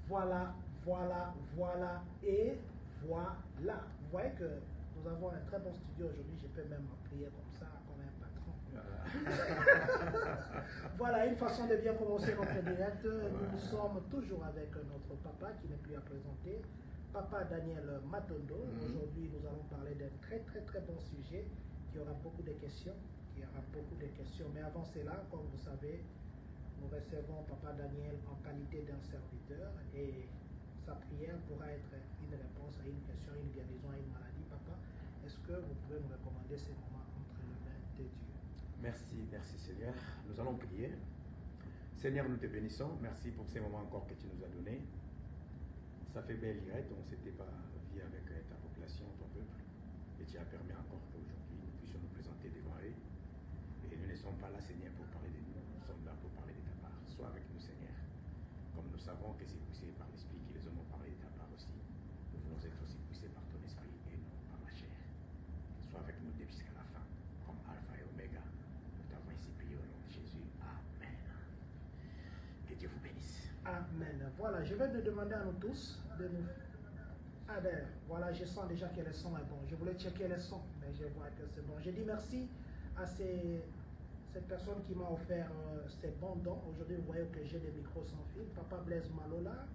Voilà, voilà, voilà et voilà. Vous voyez que nous avons un très bon studio aujourd'hui. Je peux même m'appuyer comme ça, comme un patron. Voilà une façon de bien commencer notre direct. Nous sommes toujours avec notre papa qui n'est plus à présenter, Papa Daniel Matondo. Aujourd'hui, nous allons parler d'un très bon sujet qui aura beaucoup de questions. Mais avant cela, comme vous savez, nous recevons Papa Daniel en qualité d'un serviteur et sa prière pourra être une réponse à une question, une guérison, à une maladie. Papa, est-ce que vous pouvez nous recommander ces moments entre les mains de Dieu? Merci Seigneur. Nous allons prier. Seigneur, nous te bénissons. Merci pour ces moments encore que tu nous as donnés. Ça fait belle direct, on ne s'était pas vu avec ta population, ton peuple. Et tu as permis encore qu'aujourd'hui nous puissions nous présenter devant eux. Et nous ne sommes pas là, Seigneur, pour parler de nous. Nous sommes là pour parler de ta part. Sois avec nous, Seigneur. Comme nous savons que c'est poussé par l'Esprit qui les hommes ont parlé de ta part aussi. Nous voulons être aussi poussés par ton Esprit et non par ma chair. Sois avec nous jusqu'à la fin, comme Alpha et Oméga. Nous t'avons ici prié au nom de Jésus. Amen. Que Dieu vous bénisse. Amen. Voilà, je vais te demander à nous tous de nous... Ah d'ailleurs, voilà, je sens déjà que le son est bon. Je voulais checker le son, mais je vois que c'est bon. Je dis merci à cette personne qui m'a offert ces bons dons. Aujourd'hui, vous voyez que j'ai des micros sans fil. Papa Blaise Malola,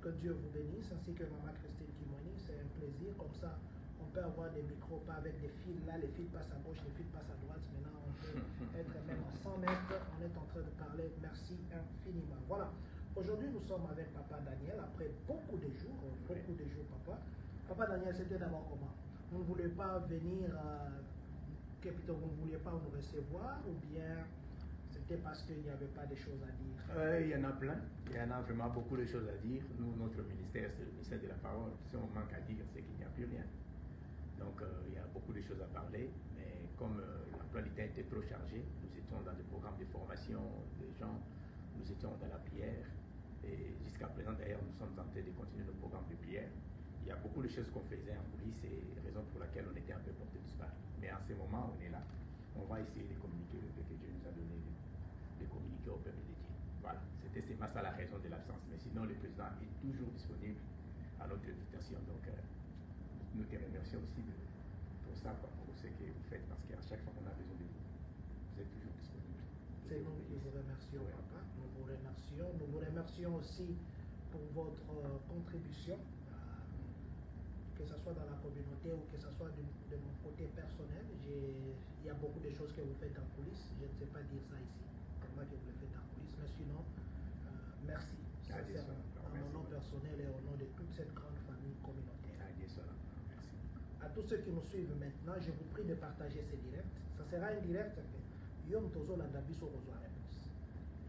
que Dieu vous bénisse, ainsi que Maman Christine Kimoni. C'est un plaisir. Comme ça, on peut avoir des micros, pas avec des fils. Là, les fils passent à gauche, les fils passent à droite. Maintenant, on peut être même à 100 mètres. On est en train de parler. Merci infiniment. Voilà. Aujourd'hui, nous sommes avec Papa Daniel, après beaucoup de jours, Papa. Papa Daniel, c'était d'abord comment? Vous ne voulez pas venir, plutôt vous ne vouliez pas nous recevoir, ou bien c'était parce qu'il n'y avait pas de choses à dire? Il y en a plein, il y en a vraiment beaucoup de choses à dire. Nous, notre ministère, c'est le ministère de la parole. Si on manque à dire, c'est qu'il n'y a plus rien. Donc, il y a beaucoup de choses à parler, mais comme l'emploi du temps était trop chargé, nous étions dans des programmes de formation des gens, nous étions dans la prière. Et jusqu'à présent, d'ailleurs, nous sommes en train de continuer nos programmes de prière. Il y a beaucoup de choses qu'on faisait en coulisses et raison pour laquelle on était un peu porté disparu. Mais en ce moment, on est là. On va essayer de communiquer le fait que Dieu nous a donné de communiquer au peuple de Dieu. Voilà, c'était ça la raison de l'absence. Mais sinon, le président est toujours disponible à notre invitation. Donc, nous te remercions aussi pour ça, pour ce que vous faites, parce qu'à chaque fois qu'on a besoin de vous, vous êtes toujours disponible. C'est nous qui vous remercions, Papa. Nous vous remercions. Nous vous remercions aussi pour votre contribution, que ce soit dans la communauté ou que ce soit de mon côté personnel. Il y a beaucoup de choses que vous faites en coulisses. Je ne sais pas dire ça ici, comment que vous le faites en coulisses, mais sinon, merci. En mon nom personnel et au nom de toute cette grande famille communautaire. Merci. À tous ceux qui nous suivent maintenant, je vous prie de partager ces directs. Ça sera un direct.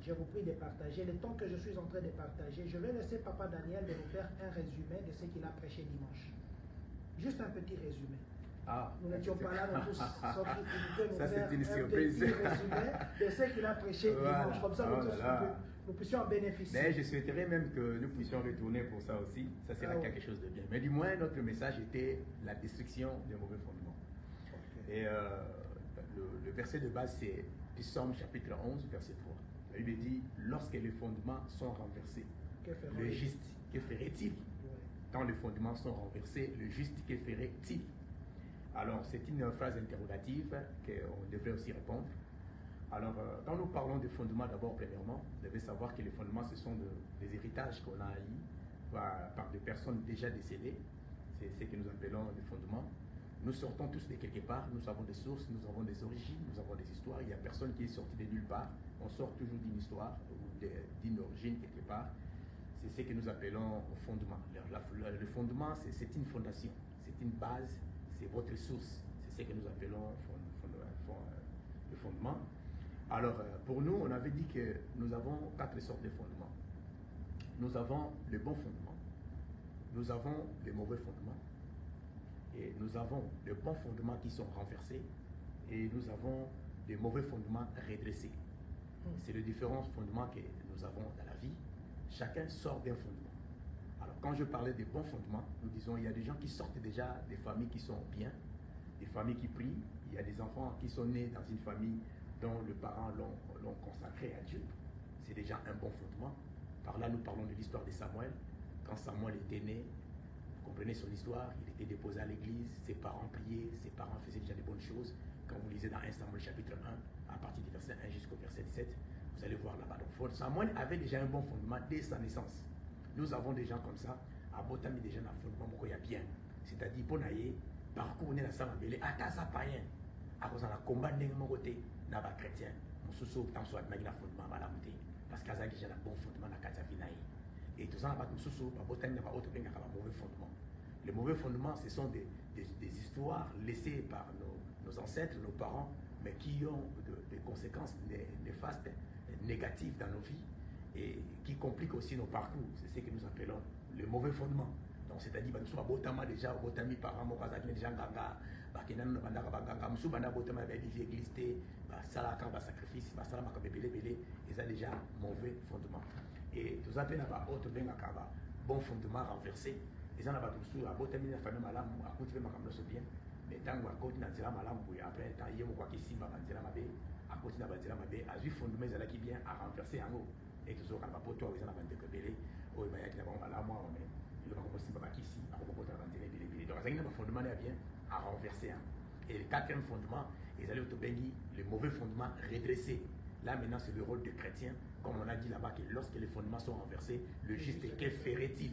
Je vous prie de partager. Le temps que je suis en train de partager, je vais laisser Papa Daniel de nous faire un résumé de ce qu'il a prêché dimanche. Juste un petit résumé. Nous n'étions pas là, nous tous, sauf qu'il peut nous faire un petit résumé de ce qu'il a prêché dimanche. Comme ça, nous tous, nous puissions en bénéficier. Mais je souhaiterais même que nous puissions retourner pour ça aussi. Ça sera quelque chose de bien. Mais du moins, notre message était la destruction des mauvais fondements. Et le verset de base, c'est Psaume chapitre 11, verset 3. La Bible dit, lorsque les fondements sont renversés, le juste, que ferait-il? Quand les fondements sont renversés, le juste, que ferait-il? Alors, c'est une phrase interrogative qu'on devrait aussi répondre. Alors, quand nous parlons de fondements, d'abord, premièrement, vous devez savoir que les fondements, ce sont des héritages qu'on a eu par des personnes déjà décédées. C'est ce que nous appelons des fondements. Nous sortons tous de quelque part, nous avons des sources, nous avons des origines, nous avons des histoires. Il n'y a personne qui est sorti de nulle part. On sort toujours d'une histoire ou d'une origine quelque part. C'est ce que nous appelons fondement. Le fondement, c'est une fondation, c'est une base, c'est votre source. C'est ce que nous appelons le fondement. Alors, pour nous, on avait dit que nous avons 4 sortes de fondements. Nous avons le bon fondement, nous avons le mauvais fondement, et nous avons de bons fondements qui sont renversés et nous avons des mauvais fondements redressés. C'est le différents fondements que nous avons dans la vie. Chacun sort d'un fondement. Alors quand je parlais des bons fondements, nous disons il y a des gens qui sortent déjà des familles qui sont bien, des familles qui prient. Il y a des enfants qui sont nés dans une famille dont les parents l'ont consacré à Dieu. C'est déjà un bon fondement. Par là, nous parlons de l'histoire de Samuel. Quand Samuel était né, vous comprenez son histoire, il était déposé à l'église, ses parents priaient, ses parents faisaient déjà des bonnes choses. Quand vous lisez dans 1 Samuel chapitre 1, à partir du verset 1 jusqu'au verset 17, vous allez voir là-bas. Donc Samuel avait déjà un bon fondement dès sa naissance. Nous avons des gens comme ça, à Botami déjà dans le fondement, il y a bien. C'est-à-dire, pour naïe, parcours, on est dans sa mabelle, à ta païen, à cause de la combat de mon côté, n'a pas chrétien. Mon sous-sous, tant soit de la fondement, à la montée. Parce qu'il y a déjà un bon fondement dans la Katavinaï. Et tout ça, mon sous-sous, à Botami, n'a pas autre bien qu'un mauvais fondement. Les mauvais fondements, ce sont des histoires laissées par nos ancêtres, nos parents, mais qui ont des conséquences néfastes, négatives dans nos vies et qui compliquent aussi nos parcours. C'est ce que nous appelons le mauvais fondement. Donc, c'est-à-dire que nous sommes botama déjà, botami parents, mon père déjà ganga, bakenan no banda ganga, musu banda botama ba di église té, ba sala kan ba sacrifice, ba sala maka belé belé, ils ont déjà mauvais fondement. Et tout ça peut n'avoir autre bien akaba, bon fondement renversé. Ils en ont tout sur la botami na famille malam, à continuer ma kamlo bien. Mais tant que côté na tira malam, après tant yé mo kwa kisi ba bandira mabe, à côté na bandira mabe, a vu fondement ils qui bien à renverser en haut. Et tout ça quand ba poto ils en ont bande que belé, oh ba ya ki na ba malam moi mais il va commencer par ici, à propos de la bandira belé. Donc ça un fondement là bien à renverser. Et le quatrième fondement, ils allaient au Tobengi, le mauvais fondement redressé. Là maintenant c'est le rôle du chrétien, comme on a dit là-bas que lorsque les fondements sont renversés, le juste que ferait-il?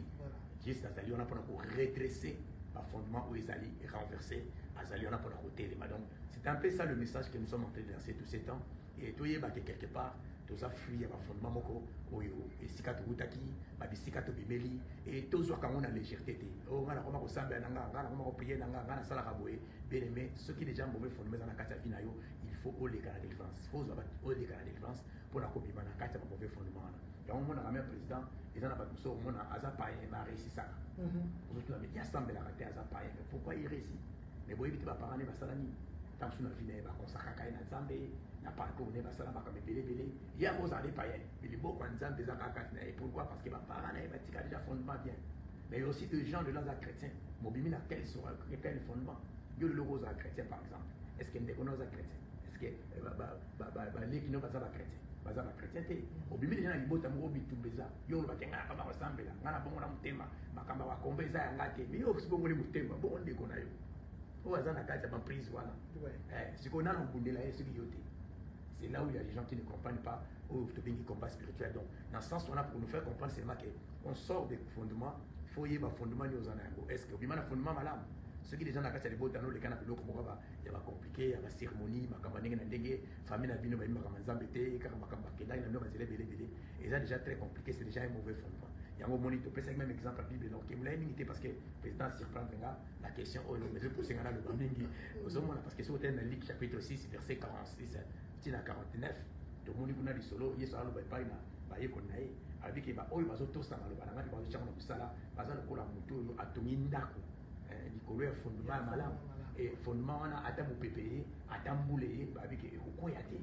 Juste à on a pour redresser le fondement où ils allaient renverser, on a pour côté. Donc c'est un peu ça le message que nous sommes en train de lancer tous ces temps. Et tout est quelque part, tout ça fuit à fondement moko, et si kato utaki, si kato bimeli, et tout ça quand on a légèreté. Oh, on a comment on s'en va, on a comment on prie, on a ça la raboué. Bien aimé, ceux qui déjà mauvais fondement dans la carte finayo, il faut au les la délivrance. Il faut au les la délivrance pour la copie dans la carte mauvais fondement. Donc on a même président, ils en ont pas tout ça, on a azapaye, il a réussi ça. Vous avez dit assemblée la carte azapaye, mais pourquoi il réussit? Mais vous évitez pas parler de salami. Tant que vous n'avez pas consacré à un Zambé, n'a pas encore né Bassalama comme belé. Il y a vos années païens, mais les beaux Zambé des Akakatna. Et pourquoi? Parce que ma parent a déjà fondement bien. Mais il y a aussi des gens de l'Aza chrétien. Mobimi n'a quel fondement? Il y a le rose chrétien par exemple. Est-ce qu'il y a des chrétiens? Est-ce que les qui n'ont pas ça chrétien? Baza la chrétienté. Mobimi les gens ils botent amoureux tout les a. Ils ont le batin à ma ressemble là. On a bon la mutema. Ma kamba wa kombe za ngate. Mais yo si bon le mutema. Bon on déconne yo. Prise, voilà. Ce qu'on a dans le c'est là où il y a des gens qui ne comprennent pas, ou qui combat spirituel. Donc, dans ce sens, on a pour nous faire comprendre seulement qu'on sort des fondements, il faut y avoir un fondement. Est-ce que vous avez un fondement malade? Ceux qui déjà dans les beaux dans les canapés, il y a compliqué, il y a la cérémonie, la famille n'a pas et ça déjà très compliqué, c'est déjà un mauvais fondement. Il y a un moment où tu peux même exemple à la Bible, donc il me l'a imité parce que le président s'y reprend la question, oh non, mais je pousse le bandingi. Parce que sur le Luc chapitre 6, verset 46, c'est à 49, tout le monde a dit solo, il y a le bail, il y a avec qu'il y a oh, il tous dans le balanga, il va se charmer ça là, parce que la moto a tout mis d'accord. Il y a un fondement malade. Et fondement, on a atteint mon PPE, atteint boulé, avec au yate.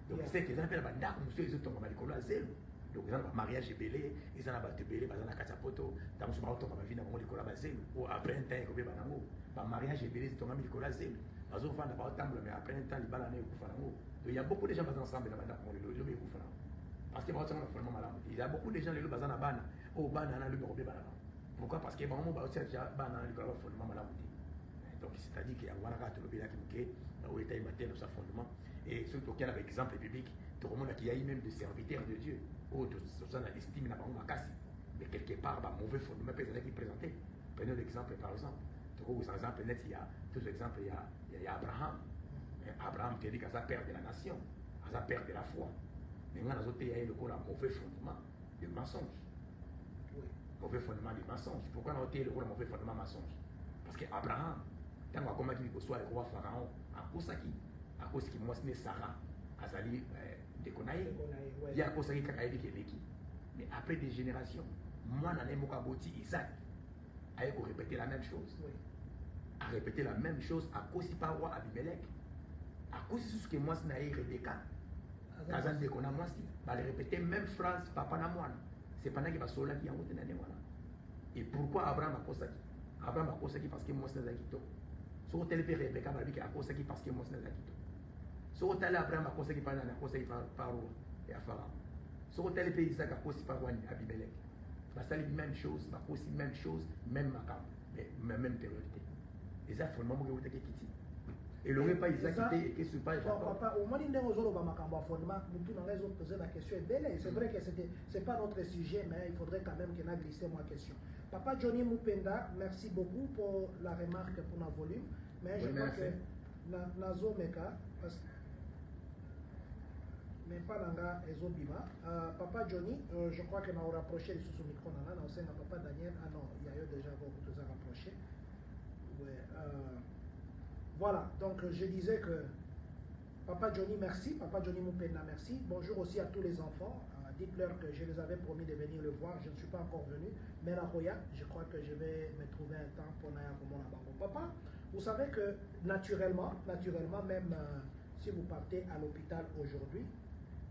Donc c'est que ça fait la bande, monsieur, ils ont tombé à l'école à zéro. Donc ils ont un mariage belé, ils ont un battu belé, ils ont un cachapoto, dans son auto, ma vie dans l'école à zéro. Ou après un temps, ils ont un banango. Par mariage belé, ils ont tombé à l'école à zéro. Ils ont fait un battu, mais après un temps, ils ont balanné au Koufanango. Donc il y a beaucoup de gens qui sont ensemble dans le monde, ils ont Koufanango. Parce qu'il y a un malade. Il y a beaucoup de gens qui sont en bana, au banana, le bureau de banana. Pourquoi? Parce qu'il y a un moment où il y a un banana, il y a un malade. Donc, c'est-à-dire qu'il y a un gars qui a été où il était dans sa fondement. Et surtout qu'il y a un exemple biblique, tout le monde qui a eu même des serviteurs de Dieu, ou tout ça, l'estime n'a pas eu casse. Mais quelque part, un mauvais fondement peut être présenté. Prenez l'exemple par exemple. Tout le exemple, il y a tous les exemples, il y a Abraham. Abraham qui a dit qu'à sa père de la nation, à sa père de la foi. Mais dans les autres pays, il y a un mauvais fondement de mensonge. Mauvais fondement de mensonge. Pourquoi dans les autres pays, il y a un mauvais fondement de mensonge? Parce qu'Abraham, tant qu'on a dit que soit le roi Pharaon, à cause qu'il moi c'est Sarah, Azali déconnaillé, il y a cause qui a dit mais après des générations, moi dans les Mokaboti, Isaac a répété la même chose. A répété la même chose à cause du roi Abimelech, à cause de ce que moi c'est Rebecca, Azan déconna moi si, va répéter même phrase papa na moi. C'est pendant qu'il va sola qui a monté dans les mois. Et pourquoi Abraham a cause ça? Abraham a cause ça parce que moi c'est Zakito. Si vous avez Rebecca, a cause ça parce que moi c'est Zakito. Si vous avez Abraham a cause ça par la cause ça par roi et à Pharaon. Si vous avez Isaac a cause par roi Abimelech. c'est la même chose, aussi même chose, même macam, mais même priorité. Et ça, fondement, vous avez quitté. Et le pas Isaac quitté et que ce pas Jacob. Papa, au moins, il y a un fondement, nous tous, on a posé la question est belle. C'est vrai que c'est pas notre sujet, mais il faudrait quand même qu'il ait glissé ma question. Papa Johnny Mupenda, merci beaucoup pour la remarque pour notre volume. Mais je crois que Nazo Meka, mais pas Nanga et Zobiba. Papa Johnny, je crois que nous avons rapproché les sous-micro. Nous avons Papa Daniel. Ah non, il y a eu déjà beaucoup de rapprochés. Ouais, voilà, donc je disais que Papa Johnny, merci. Papa Johnny Mupenda, merci. Bonjour aussi à tous les enfants. Dites-leur que je les avais promis de venir le voir. Je ne suis pas encore venu. Mais la Roya, je crois que je vais me trouver un temps pour aller à Bango. Papa, vous savez que naturellement, même si vous partez à l'hôpital aujourd'hui,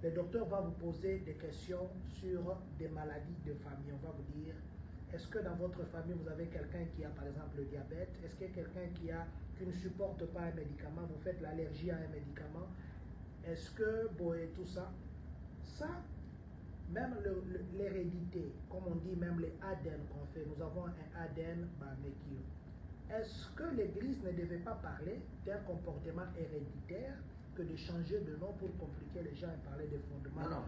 le docteur va vous poser des questions sur des maladies de famille. On va vous dire, est-ce que dans votre famille, vous avez quelqu'un qui a par exemple le diabète? Est-ce qu'il y a quelqu'un qui ne supporte pas un médicament? Vous faites l'allergie à un médicament? Est-ce que, bon, et tout ça, même l'hérédité, comme on dit, même les ADN qu'on fait, nous avons un ADN Mékio. Est-ce que l'Église ne devait pas parler d'un comportement héréditaire que de changer de nom pour compliquer les gens et parler de fondements,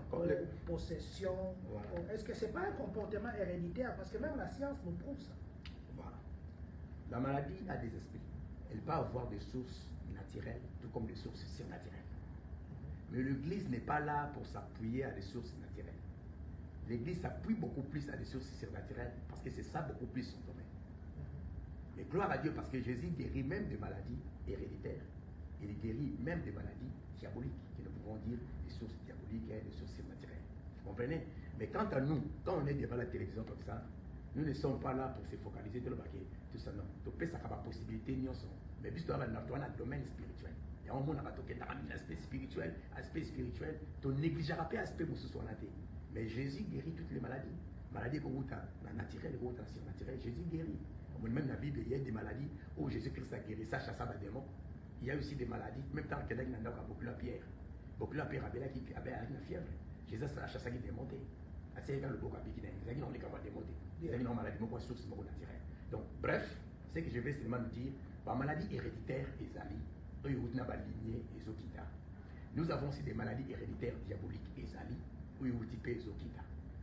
possession? Voilà. Est-ce que ce n'est pas un comportement héréditaire? Parce que même la science nous prouve ça. Voilà. La maladie a des esprits. Elle peut avoir des sources naturelles, tout comme des sources surnaturelles. Mais l'Église n'est pas là pour s'appuyer à des sources naturelles. L'Église s'appuie beaucoup plus à des sources surnaturelles parce que c'est ça beaucoup plus son domaine. Mais gloire à Dieu parce que Jésus guérit même des maladies héréditaires. Il guérit même des maladies diaboliques, qui nous pouvons dire des sources diaboliques et des sources surnaturelles. Vous comprenez? Mais quant à nous, quand on est devant la télévision comme ça, nous ne sommes pas là pour se focaliser sur le baquet. Tout ça, non. Donc, ça n'a pas de possibilité, ni on s'en. Mais puisque tu as le domaine spirituel, il y a un monde qui a l'aspect spirituel, tu négligeras pas l'aspect où ce soit naté. Mais Jésus guérit toutes les maladies. Maladies comme la naturelle, la surnaturelle, Jésus guérit. Même dans la Bible, il y a des maladies où Jésus-Christ a guéri ça, chassé des démons. Il y a aussi des maladies, même dans le Québec, il y a beaucoup de pierre. Beaucoup de pierre avait la fièvre. Jésus a chassé des démons. C'est le beaucoup à piquer. Les amis n'ont pas démonté. Les amis n'ont maladie, mais quoi, source naturelle. Donc, bref, ce que je vais seulement nous dire, par maladie héréditaire, Ezali, nous avons aussi des maladies héréditaires diaboliques, Ezali, ou Ezokita.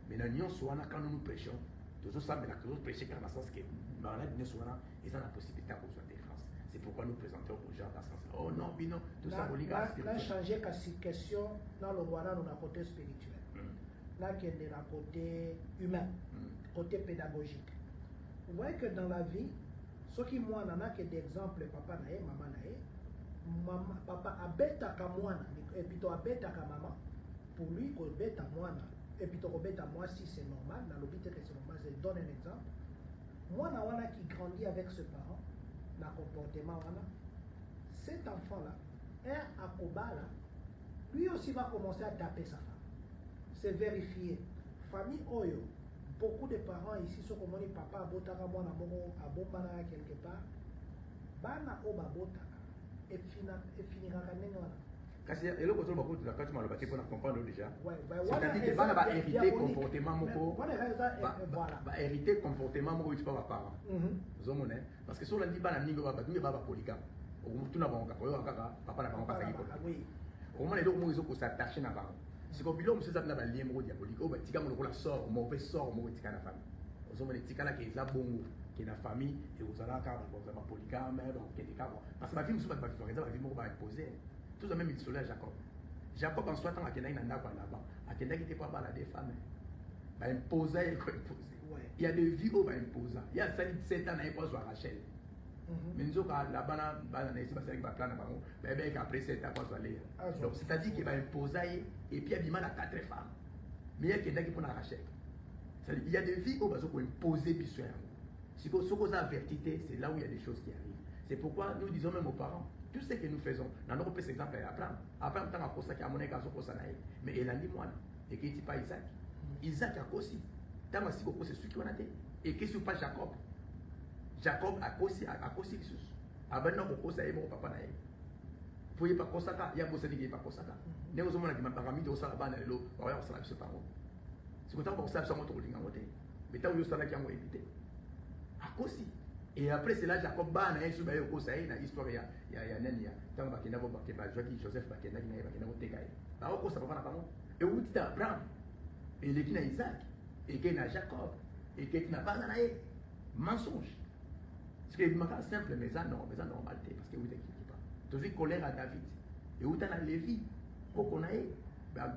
Mais quand nous prêchons, nous savons que nous prêchons dans le sens que la maladie ne soit là, ils ont la possibilité de besoin de défense. C'est pourquoi nous présentons aux gens dans ce sens. Oh non, mais non, tout ça, on a changé la question dans le roi, dans le côté spirituel. Là, qui est le côté humain, côté pédagogique. Vous voyez que dans la vie, ce qui moi, on a que d'exemples, papa nae, maman nae, papa abeta ka mwana, et puis tu abeta ka maman, pour lui, ko beta mwana, et puis tu beta moi si c'est normal, dans le but que c'est normal, je donne un exemple. Moi, wana qui grandit avec ce parent, dans le comportement wana, cet enfant-là, un akobala, lui aussi va commencer à taper sa femme. C'est vérifié. Famille Oyo, beaucoup de parents ici sont comme papa abotaka mwana moko abombana quelque part. Bana oba botaka et finira ndenge wana. Kasi eloko to bakoti la kati maloba te pour comprendre déjà. C'est-à-dire que bana ba hériter comportement moko. Ba hériter comportement moko tu pas ba parents. Zomone parce que sur lundi bana ningo ba batunge ba polygame. Okutuna bango ka oyo kaka papa na bango ka saki polygame. Oui. Au moment eloko moko ko s'attacher na bango. C'est comme bilan monsieur ça na ba lien moko diabolique. Oh ba tika moko la sort, mauvais sort moko tika na famille. Ozomone tika na ke za bongo ke na famille et aux alaka ba polygame donc ke ka parce que ma vie musu ba vie moko ba imposer. Tout de même il soulève Jacob. Jacob en soit tant à Kenda n'a pas là-bas. À Kenda qui était pas mal à des femmes. Va imposer, il faut imposer. Il y a des vies où va imposer. Il y a 7 ans à imposer à Rachel. Mais nous avons là-bas, après 7 ans, donc c'est-à-dire qu'il va imposer et puis il y a du mal à 4 femmes. Mais il y a Kenda qui prend à Rachel. Il y a des vies où va imposer bisous. Si vous avez vertité, c'est là où il y a des choses qui arrivent. C'est pourquoi nous disons même aux parents. Tout ce que nous faisons, nous avons fait exemple à Abraham. Abraham a fait ça qui a monnaie à son mais il a dit moi, et qui n'est pas Isaac. Isaac a aussi. Dans ma c'est celui qui en a été. Et qui n'est pas Jacob. Jacob a aussi les choses. Abraham a aussi mon papa naïe. Vous voyez pas quoi ça, il y a beaucoup de gens qui ne pas quoi ça. Nous avons dit que ma famille doit s'en aller, on va s'en aller ce parent. C'est comme ça qu'on s'en montre au ligne. Mais tant que ça qui a évité. À cause. Et après cela, Jacob Ban a eu au cause une histoire il y a Nenia. Tant que Bakena Bakena Joaquin Joseph Bakena qui n'a pas Tegaï. Bah au cause ça va pas comment. Et où tu Abraham. Et les qui n'a Isaac. Et qui n'a Jacob. Et qui n'a pas naïe. Mensonge. Parce que il simple mais ça normalité parce que vous n'inquiétez pas. Tu as vu colère à David. Et où tu as Lévi. Pourquoi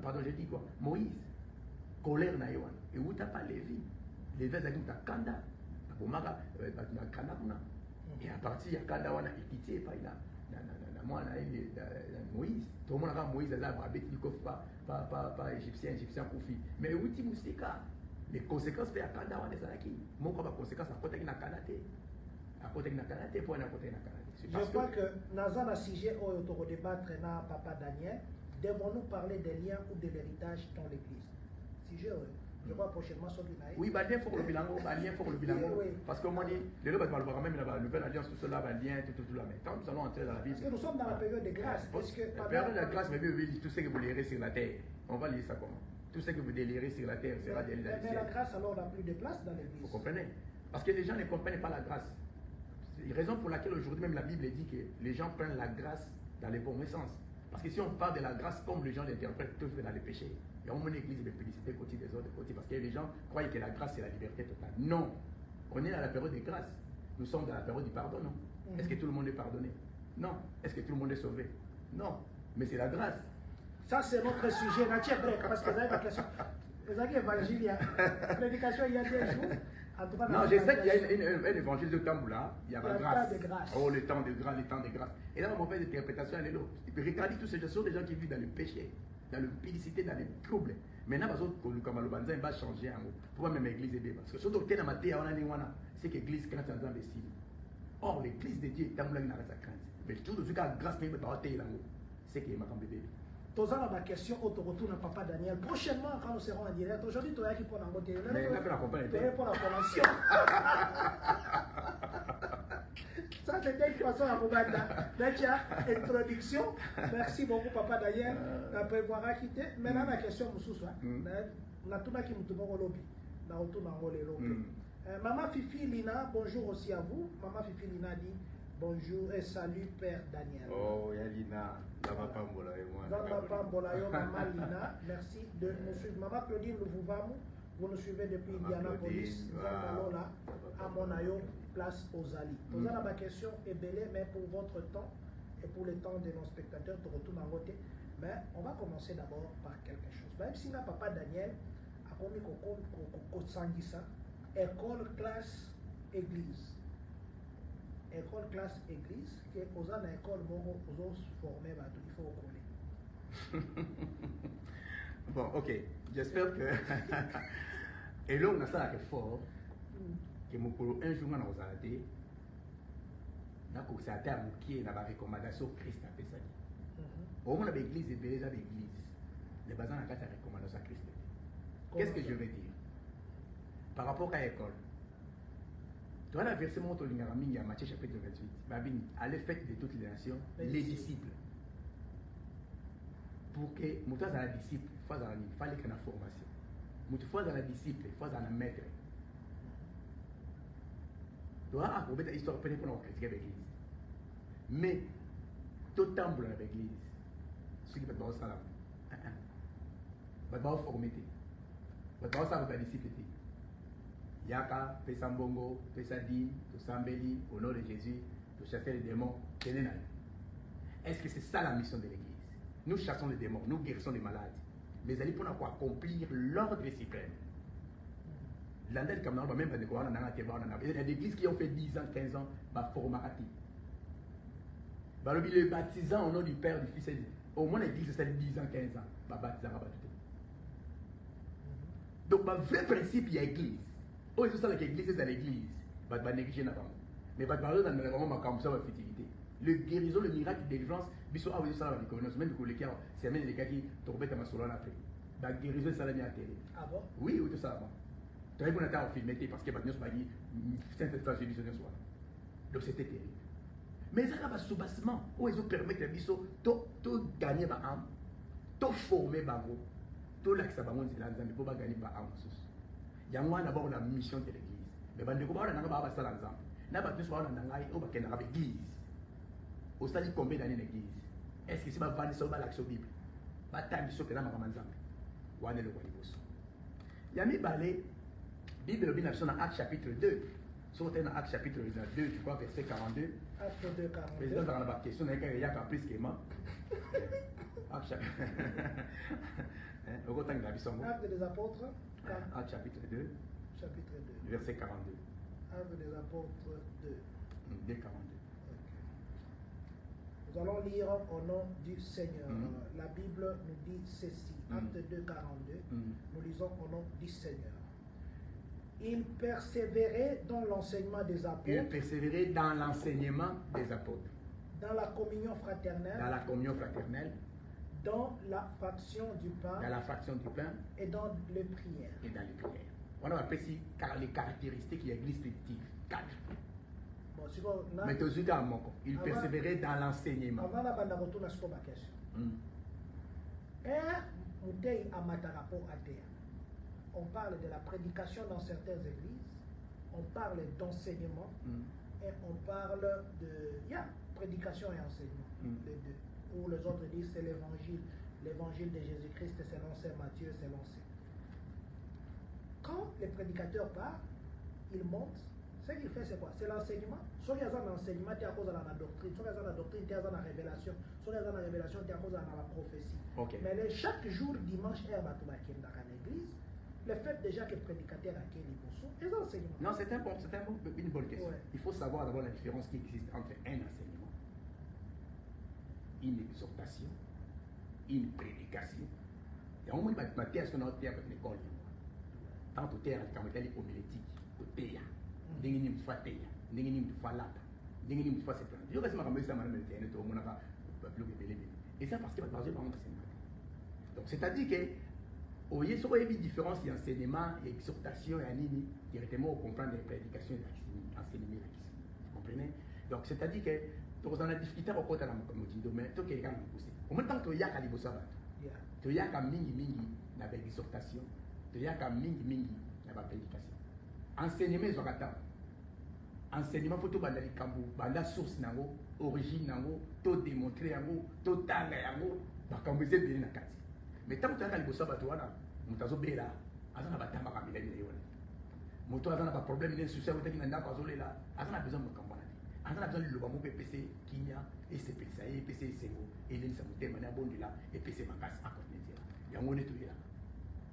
pardon, je dis quoi? Moïse. Colère na Yohan. Et où tu n'as pas Lévi. Lévi a dit que tu as Kanda. Et à partir de Kanda, on a équité par Moïse. Tout le monde a Moïse, pas égyptien, Koufi. Mais où tu les conséquences de Kanda, on est qui? Moi, les conséquences à côté de Kanda. À côté de Kanda, pour à côté de Kanda. Je crois que Nazan a sujet au débattre na Papa Daniel. Devons-nous parler des liens ou de l'héritage dans l'église? Sujet, je vois prochainement sur l'Inaï. Oui, bah, lien pour le bilan, parce que moi, les deux, même la nouvelle alliance, tout cela, lien, tout là. Mais quand nous allons entrer dans la Bible. Parce que nous sommes dans la période de grâce. La période de grâce, mais tout ce que vous lirez sur la terre, on va lire ça comment? Tout ce que vous délirez sur la terre sera déliré dans le ciel. Mais la grâce, alors, n'a plus de place dans l'église. Vous comprenez? Parce que les gens ne comprennent pas la grâce. C'est la raison pour laquelle aujourd'hui, même la Bible dit que les gens prennent la grâce dans les bons sens. Parce que si on parle de la grâce comme les gens l'interprètent, tout fait dans les péchés. Il y a une église de félicité côté des autres côtés parce que les gens croient que la grâce c'est la liberté totale. Non, on est dans la période de grâce. Nous sommes dans la période du pardon, non? Est-ce que tout le monde est pardonné? Non. Est-ce que tout le monde est sauvé? Non. Mais c'est la grâce. Ça c'est notre sujet. Parce que vous avez la question. Vous avez l'évangile, il y a prédication il y a 2 jours. Non, je sais qu'il y a un évangile de Tamboula, il y a la grâce. grâce. Oh, le temps de grâce, le temps de grâce. Et là, mon père d'interprétation, elle est là. Regardez tous ces gens, sont des gens qui vivent dans le péché, dans l'impudicité, dans les troubles. Maintenant, parce que le Kamalobanza va changer en haut. Pourquoi même l'église est bien? Parce que ce que dans ma tête, c'est que l'église craint sans imbécile. Or, l'église de Dieu est Tamboula qui n'a pas sa crainte. Mais tout de suite, la grâce qui est par terre là-haut, c'est qu'il m'a bébé. Tous à ma question, on te retourne à Papa Daniel. Prochainement, quand nous serons en direct, aujourd'hui, tu as qui pour la montée. Mais il a fait la compagnie. Tu as pour la formation. Ça, c'était une façon à vous battre. Introduction. Merci beaucoup, Papa Daniel. Après voir à quitter. Maintenant, la question, Moussoussa. On a tout le monde qui me au lobby. On retourne en lobby. Maman Fifi Lina, bonjour aussi à vous. Maman Fifi Lina dit bonjour et salut, Père Daniel. Oh, Yalina. Maman Lina, merci de nous suivre. Maman Claudine Louvouvam, vous nous suivez depuis Indianapolis, Zambalola, à Monayo, place aux Ali. Vous avez ma question est belle, mais pour votre temps et pour le temps de nos spectateurs, tu retournes en voter. Mais on va commencer d'abord par quelque chose. Même si la Papa Daniel a commis ça, école, classe, église. École, classe, église, qui est aux école, aux autres formés, il faut coller. Bon, ok. J'espère que. Et là, on a ça qui est fort. Que mon polo, un jour, on a osé. On a commencé à terme qui est la recommandation Christ a fait ça. Au moins, l'église est belle, l'église. Les basins ont la recommandation à Christ. Qu'est-ce que je veux dire? Par rapport à l'école. Tu vois la verset montre il y a Matthieu chapitre 28. Babine, allez faites de toutes les nations les disciples. Pour que nous soyons la disciple, il fallait qu'il y ait une formation. Nous soyons la disciple, il faut un maître. Tu vois, on peut l'histoire pour nous critiquer l'église. Mais, tout temps dans l'église, ce qui peut être ça là. Il va former. Il va ça la disciple. Yaka, Pesambongo, Pesadi, Pesambeli, au nom de Jésus, de chasser les démons. Est-ce que c'est ça la mission de l'église? Nous chassons les démons, nous guérissons les malades. Mais allez pour accomplir l'ordre suprême. L'andel comme on va même pas découvrir il y a des églises qui ont fait 10 ans, 15 ans, ma formarati. Les baptisants au nom du Père, du Fils et du. Au moins l'église c'est 10 ans, 15 ans, ma baptisant va tout. Donc, le vrai principe, il y a l'église. Oh, c'est ça l'église, c'est l'église. Va négliger là-bas. Mais va parler dans le vraiment comme ça, la futilité. Le guérison, le miracle de délivrance, biso a vu ça dans les communautés, même pour les cas, c'est même les cas qui tombent dans ma solon après. La guérison, ça l'a mis à terre. Ah bon? Oui, oui, tout ça avant. Tu as vu qu'on a filmé parce que maintenant, c'est dit, c'est une fois, j'ai dit ce soir. Donc, c'était terrible. Mais ça, là, sous-bassement, où ils ont permis que les biso, tout gagner ma âme, tout former ma âme, tout l'accès à ma âme, il ne peut pas gagner ma âme. Il y a d'abord la mission de l'église. Mais quand on a ça l'ensemble, on a l'église. Au stade combien d'années l'église? Est-ce que c'est pas vendre sur l'action Bible? Pas tant de choses que là, ma maman. Il y a mis balai, Bible dans Actes chapitre 2. Sur Actes chapitre 2, je crois, verset 42. Acte 2, 42. Président, dans la question, il y a plus que moi. Acte chapitre. Acte des apôtres. Acte chapitre 2. Chapitre 2. Verset 42. Acte des apôtres 2. 2, 42. Nous allons lire au nom du Seigneur. La Bible nous dit ceci. Acte 2, 42. Nous lisons au nom du Seigneur. Il persévérait dans l'enseignement des apôtres. Il persévérait dans l'enseignement des apôtres. Dans la communion fraternelle. Dans la communion fraternelle. Dans la fraction du pain. Dans la fraction du pain. Et dans les prières. Et dans les prières. On a appelé ici les caractéristiques de l'église primitive. 4. Bon, si mais il persévérait dans l'enseignement. Avant la bande à retour, je ma question. On parle de la prédication dans certaines églises, on parle d'enseignement et on parle de prédication et enseignement, les deux. Ou les autres disent c'est l'évangile de Jésus-Christ selon Saint Matthieu, selon Saint. Quand les prédicateurs parlent, ils montent, ce qu'il fait c'est quoi? C'est l'enseignement. Soit il y a un enseignement, tu es à cause de la doctrine, soit il y a la doctrine, tu es à la révélation, soit il y a la révélation, tu es à cause de la prophétie. Okay. Mais chaque jour, dimanche, dans l'église, le fait déjà que le prédicateur a quel les enseignements. Non, c'est une bonne question. Ouais. Il faut savoir d'abord la différence qui existe entre un enseignement, une exhortation, une prédication. Il y a un moment où ma thèse qu'on a à l'école. Tant que terre, quand on est homilétique, au théâ, n'ingénie de fois théâ, n'ingénie de fois lata, n'ingénie de fois c'est plein. Je vais me remettre ça, madame, tout le monde a et ça parce que par exemple, donc c'est-à-dire que il y a une différence entre enseignement et exhortation et anime directement au comprendre les prédications et l'enseignement. Vous comprenez? Donc c'est-à-dire que nous avons discuté à côté de la communauté, mais tout quelqu'un nous pousse. Au même temps que il y a des choses, il y a mingi na exhortation, il y a mingi na prédication. Enseignement ils ont attend. Enseignement faut tout bandali kambu, banda source nango, origine nango, tout démontrer nango, tout tanga nango, ba kambu c'est bien na kati. Mais tant que tu as les bosses bateau là, mutazo bela, azana batamba kamila ni yone. Moto azana ba problème ni souci avec na ndako azole là, azana besoin de kambana. Azana besoin de loba mo PC kinya et c'est ça et PC sengo et les ça mutema na bondi là et PC makasi à côté de là. Il y a on est tout là.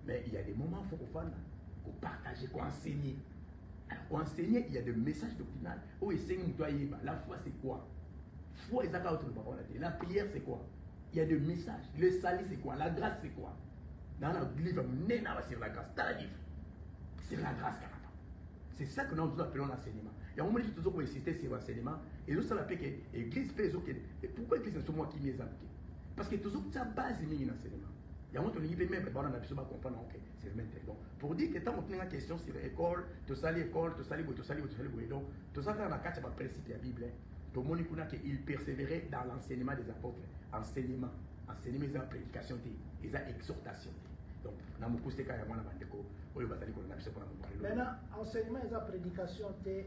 Mais il y a des moments faut qu'on partager, qu'on enseigner. Alors, pour enseigner, il y a des messages doctrinaux. Oh, la foi c'est quoi? Foi est la prière c'est quoi? Il y a des messages. Le salut c'est quoi? La grâce c'est quoi? Dans le livre, c'est la grâce. Dans le livre, c'est la grâce. C'est ça que nous appelons l'enseignement. Il y a un moment où nous avons insisté sur l'enseignement. Et nous avons appelé que l'église fait ce qu'elle est. Et pourquoi l'église c'est moi qui m'y ai appliqué? Parce que toujours ça base de l'enseignement. Il y a un moment où on même on a besoin de comprendre que c'est le même donc pour dire que tant qu'on a une question sur l'école, tout ça l'école, tout ça les donc tout ça dans la carte va principe de la Bible. Tout le monde connaît qu'il persévérait dans l'enseignement des apôtres, enseignement et prédication et exhortation. Donc dans mon coup c'est quand même maintenant enseignement et prédication et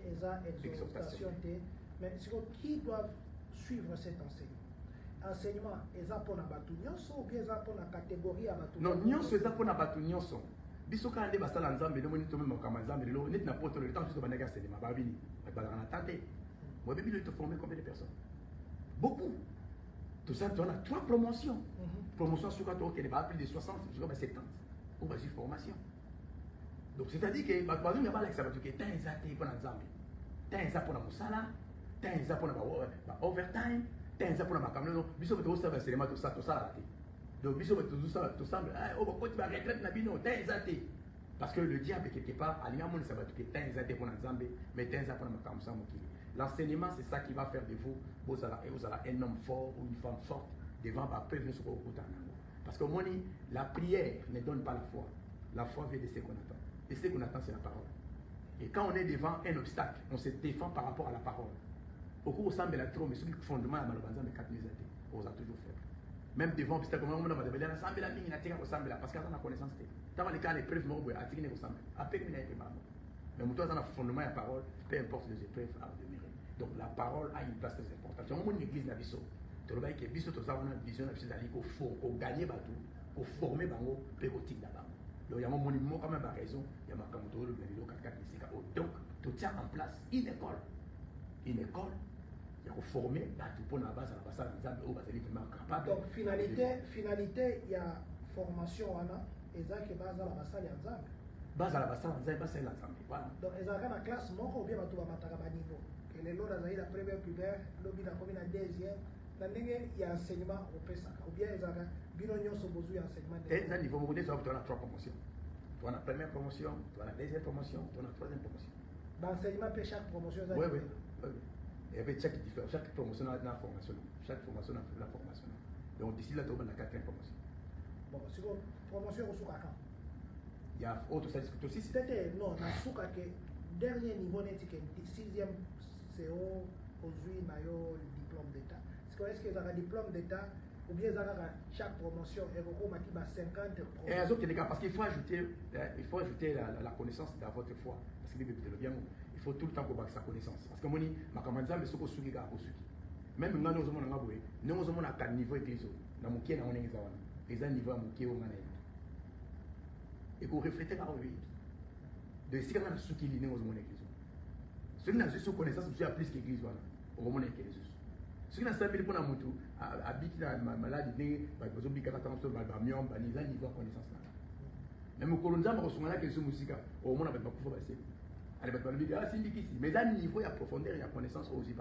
exhortation mais qui doivent suivre cet enseignement? Enseignement, ils ont pour la batunion ou bien ils ont pour la catégorie à batunion? Non, ils ont pour la batunion. Biso quand on est basal ensemble, nous on est même comme ensemble, nous on est n'importe le temps juste pour bagarre enseignement. Bah vini, bah on attend. Moi bébé, il te former combien de personnes? Beaucoup. Tout ça, on a 3 promotions. Promotion sur quoi tu as plus de 60, jusqu'à 70. Ou vas-y formation. Donc c'est-à-dire que bah il y a pas l'examen que t'as exacté pour ensemble. T'as exacté pour la musala, t'as exacté pour la overtime. T'as pour la caméra, biso beto ça va cinéma tout ça là. Donc biso beto tout ça oh pourquoi tu vas retraite na bino t'as exacté parce que le diable quelque part alliant mon ça va que t'as exacté pour ensemble mais t'as exacté pour la caméra ça qui l'enseignement c'est ça qui va faire de vous vous allez un homme fort ou une femme forte devant va peuvent se retrouver parce que moi la prière ne donne pas la foi vient de ce qu'on attend et ce qu'on attend c'est la parole et quand on est devant un obstacle on se défend par rapport à la parole. Au cours de mais trop, mais ce qui est fondement à Malobanza, mais 4 000 on a toujours fait. Même devant, parce que comme on a dit, parce qu'on a connaissance. Tant les cas, les preuves, mais toi, dans le fondement de la parole, peu importe les épreuves à demeurer. Donc la parole a une place très importante. Dans mon église, il tu vois que biso to ça on a vision de cest qu'on gagner bateau, qu'on former bango, pe ko tinda bango. Donc il y a mon monument quand même par raison, il y a ma kamoto le benilo 44 ici. Donc tu tiens en place une école. Une école, il y a qu'on former bateau pour la base à la base à l'ensemble au basali vraiment capable. Donc finalité il y a formation ana et ça qui base à la base à l'ensemble. Base à la base à l'ensemble. Voilà. Donc ils ont la classe moko ou bien bateau ba mataka ba niveau. Que les lots dans la première primaire, l'obi la commune la deuxième. Il y a enseignement au PESA, ou bien il y a enseignement. Et à niveau mondial, tu as 3 promotions. Tu as la première promotion, tu as la deuxième promotion, tu as la troisième promotion. L'enseignement peut chaque promotion. Oui, oui. Il y avait chaque promotion a une formation. Chaque promotion a une formation. Donc d'ici là, tu as la 4e promotion. Bon, si vous promotion au Soukaka. Il y a autre ça discute aussi. Peut-être non, dans Soukaka, dernier niveau n'est que 6e CO aujourd'hui, il y a le diplôme d'État. Est-ce qu'ils ont un diplôme d'État ou bien ils ont chaque promotion et vous avez 50 promotions? Parce qu'il faut ajouter la connaissance de votre foi. Parce que il faut tout le temps qu'on bâtisse sa connaissance. Parce que moi, ma commande, c'est ce que je suis. Même quand nous sommes en Gaboué, nous sommes à 4 niveaux église. Dans mon pied, nous sommes à niveau à mon pied au Mané. Et qu'on reflète par lui. De ce qu'on a sous qui nous sommes en église. Ceux qui ont juste connaissance, c'est plus qu'église. Au moment où ce qui n'a pas été pour nous, habite la maladie, par exemple, il y a des gens qui ont niveau de connaissance. Même au Colombia, on reçoit la question musique. Au moins, on n'a pas pu passer. Mais à niveau, il y a profondeur, il y a connaissance aussi.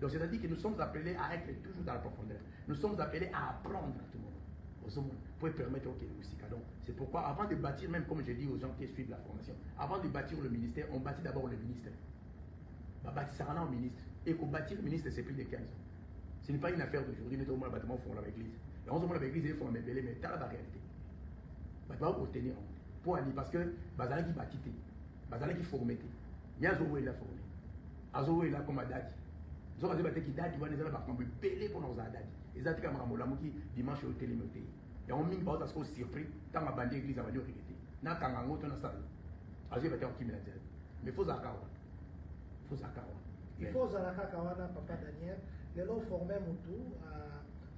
Donc, c'est-à-dire que nous sommes appelés à être toujours dans la profondeur. Nous sommes appelés à apprendre à tout le monde. Pour permettre aux musique. Donc, c'est pourquoi, avant de bâtir, même comme je dis aux gens qui suivent la formation, avant de bâtir le ministère, on bâtit d'abord le ministère. On bâtit ça en ministre. Et qu'on bâtit le ministre, c'est plus de 15 ans. Ce n'est pas une affaire d'aujourd'hui, mais tout le monde bâtiment font l'église. Et on se montre l'église, ils font un bébé, mais t'as la réalité. Tu vas obtenir pour aller parce que Bazala qui bâtit, Bazala qui formé. Il y a Zoé là formé. Azoé là comme Adadi. Zoé là qui date, il va les avoir comme belé pour nos Adadi. Ils ont dit comme Ramola qui dimanche au télémoté. Et on mine pas parce qu'on surpris, tant que bandé l'église a vendu au réalité. N'a qu'un ango ton salle. Azoé va être qui me l'a dit. Mais il faut Zakawa. Il faut Zakawa. Il faut Zalaka Kawana, Papa Daniel. Les lots formés Moutou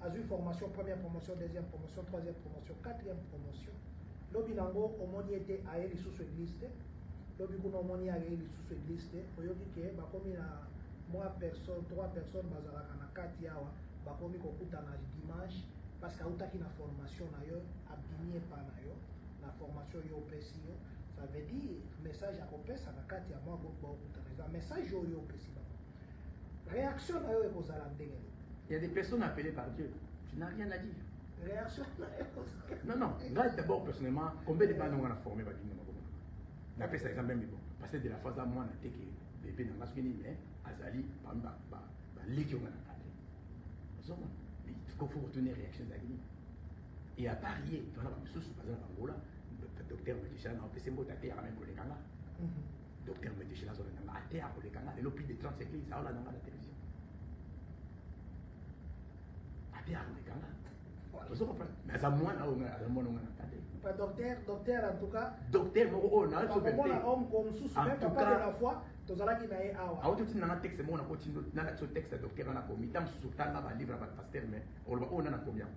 a eu formation, première promotion, deuxième promotion, troisième promotion, quatrième promotion. L'obinango, au monde était à elle sous l'église. L'obikuno, au monde à elle sous l'église. Au yogi qui est, comme il a trois personnes, Bazalaka na Katiawa, comme il a dimanche, parce qu'il y a une formation, abdigné par la formation YOPSI. Ça veut dire, message à Opes, à la Katia, moi, message au YOPSI. Réaction à eux aux Alandais. Il y a des personnes appelées par Dieu. Tu n'as rien à dire. Réaction non, non. Là, d'abord, personnellement, combien de bandes on a formé par Dieu? La paix, c'est exemple même bon. Parce que de la phase à moi, on a été que bébé dans la semaine, mais Azali, par l'équipe, on a cadré. Mais il faut retourner réaction d'Agni. Et à parier, tu vas avoir une source, par exemple, en Angola, le docteur Médichin, on peut se mettre à terre même pour les Kanga. Docteur Médichin, on a à terre pour les Kanga. Et le plus de 30 églises, ça, on a dans la télévision. À terre pour les Kanga. Mais ça, moi, on a docteur, en tout cas. Docteur, on a homme comme sous, même pas de la foi, tu as dit que tu as un texte, on a continué, on a un texte, docteur, on a commis, on a un livre à pasteur, mais on a combien?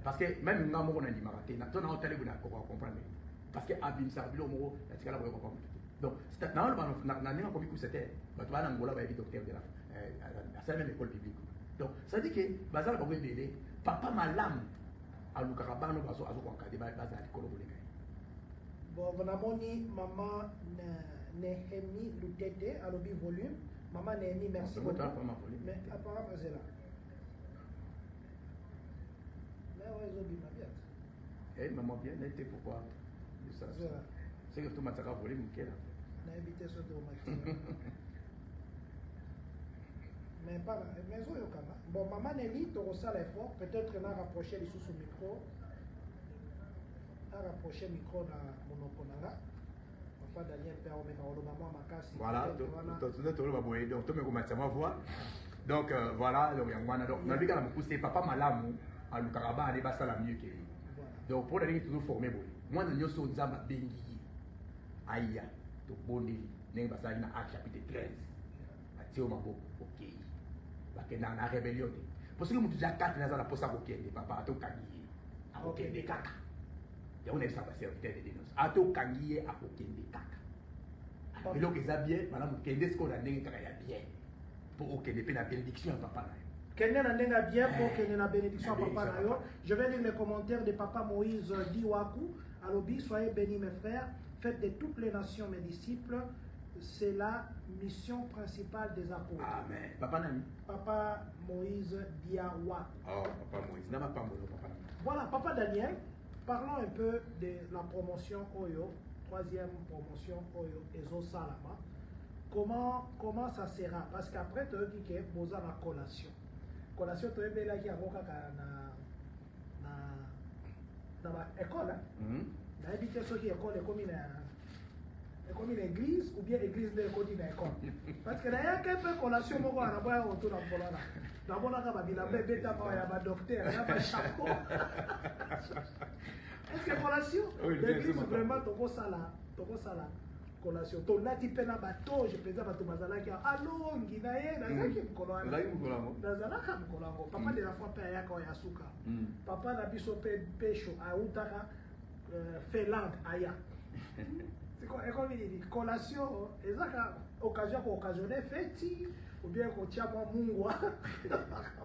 Parce que même nous, on a dit marathé, on a entendu qu'on comprendre. Parce que Abim Sarbilo, on a dit qu'on comprendre. Donc, on a dit que c'était, on a dit Angola, on a dit docteur de la même école publique. Donc, ça dit que, Bazal va bébé, papa malam, à l'Ukarabano, à son encadré, Bazal, bon, on a moni maman Nehemi Lutete, à l'obi volume. Maman Nehemi, merci beaucoup. Mais apparemment, c'est là. Eh, maman bien, n'était pourquoi? C'est que tout le monde a volé, mais mais pas là. Bon, maman Nelly, tu ressens l'effort. Peut-être qu'on a rapproché les sous micro. On a rapproché le micro dans mon opponent. Papa Daniel Père, on met maman Makasi. Voilà, donc tu me commences à voir. Donc voilà, donc dans le cas où c'est papa malam, à l'Ukaraba, on est pas ça la mieux que lui. Donc pour aller toujours former, Moi, nous sommes en Bengi. Aïe, to bondé. Nous sommes dans Acte chapitre 13. Mathieu Mabo, ok. Parce que dans la rébellion, parce que nous avons déjà 4 ans pour ça, papa, à tout Kangi. À aucun des caca. Et on est ça parce que c'est de dénonce. À tout Kangi, à aucun des caca. Et donc, ils ont bien, madame, qu'est-ce qu'on a bien. Pour aucun des la bénédiction, papa. Kenyan a bien pour Kenyan a bénédiction papa nayo. Je vais lire les commentaires de papa Moïse Diwaku. Alobi, soyez bénis mes frères, faites de toutes les nations mes disciples. C'est la mission principale des apôtres. Amen. Papa Nami. Papa Moïse Diwaku. Oh, papa Moïse. Non, papa Moïse, papa. Voilà, papa Daniel, parlons un peu de la promotion Oyo, 3e promotion Oyo, Ezo Salama. Comment ça sera? Parce qu'après, tu as dit que vous avez la collation. Collation, tu as dit qu'il y a l'école. Tu as dit que ce qui est école est comme une église ou bien église de l'école. Parce que là, il y a quelques collations qui sont autour de la Pologne. D'abord, il y a un docteur, il y a un chapeau. Est-ce que collation? L'église, vraiment, tu as ça là. Collation. Ton lati pena bateau, je présente à Tomazala qui a allô, Nginaye, Nazaki Mkolano. Nazalaka Mkolano. Papa de la fois père yaka Yasuka. Papa na biso pecho a utaka Finlande aya. C'est quoi? Et comme il dit, collation, ezaka occasion pour occasionner fête ou bien qu'on tient moi mungwa.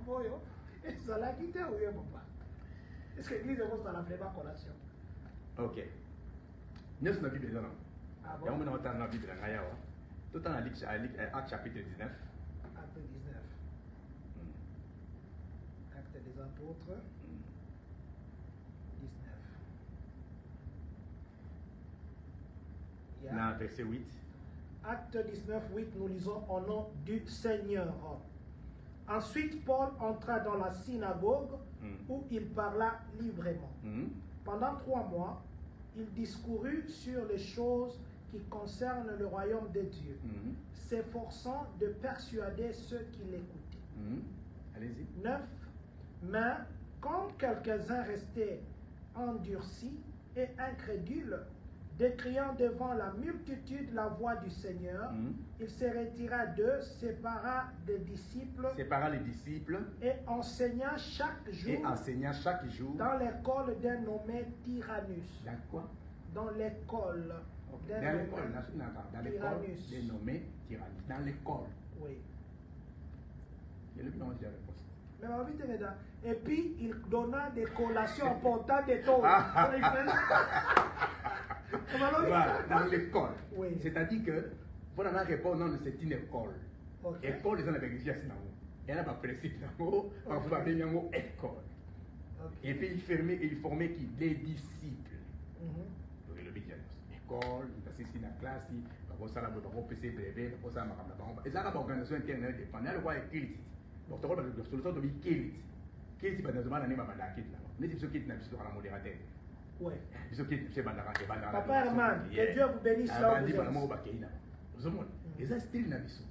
Boyo. Et ça l'a quitté ou bien papa. Est-ce que l'église est dans la vraie collation? Ok. Nous sommes dans la Bible. Et on entend dans la Bible, tout en Acte chapitre 19. Acte 19. Acte des apôtres. 19. Dans verset 8. Acte 19, 8, nous lisons au nom du Seigneur. Ensuite, Paul entra dans la synagogue où il parla librement. Pendant 3 mois, il discourut sur les choses qui concernent le royaume de Dieu, s'efforçant de persuader ceux qui l'écoutaient. Allez-y. 9. Mais quand quelques-uns restaient endurcis et incrédules, décriant devant la multitude la voix du Seigneur, il se retira d'eux, sépara les disciples et enseigna chaque jour dans l'école d'un nommé Tyrannus. Dans quoi? Dans l'école. Dans l'école Tyrannus. Dans l'école. Oui. Il y a le nom de la réponse. Et puis il donna des collations importantes et tout. Voilà, dans l'école. Oui. C'est-à-dire que, pour en répondre, non, c'est une école. Okay. École, les gens avec l'église, il y en a pas principe, parfois, il y a un mot école. Et puis il formait qui? Les disciples. Donc, le big école, il passe ici dans la classe, il va ça là, il va PC, bébé, il va ça là, et ça, la organisation interne dépendante, elle va écrire. Donc, tu vois, la solution de l'équipe. Qui est-ce qui va dans le monde, il va dans la quitte là. Mais c'est ce qui est dans la modérateur. Oui. Papa Herman, que Dieu vous bénisse là où vous êtes. Vous avez et ça, style na biso.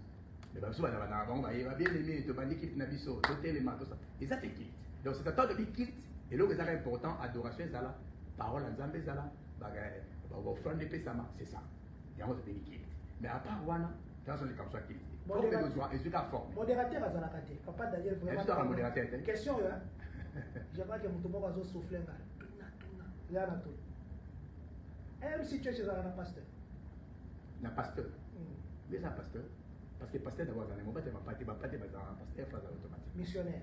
Mais bah, souvent, on va bien aimer, tu vas dire qu'il na biso, tout élément, tout ça. Et ça, c'est kilt. Donc, c'est un temps de dire kilt. Et là, c'est important, adoration, ça là, parole en Zambé, ça là, offrande de Pessama, c'est ça. Et on va dire kilt. Mais à part Wana, tu vas dire comme ça kilt. Pour les besoins, et c'est la forme. Modérateur à Zanakate. Papa Daniel, vraiment. Modérateur. Question, hein. J'aimerais que mon va souffler. Il y a un tout. Même si tu es chez un pasteur. Un pasteur. Mais un pasteur. Parce que pasteur d'abord, on va pas te pasteur automatique. Missionnaire.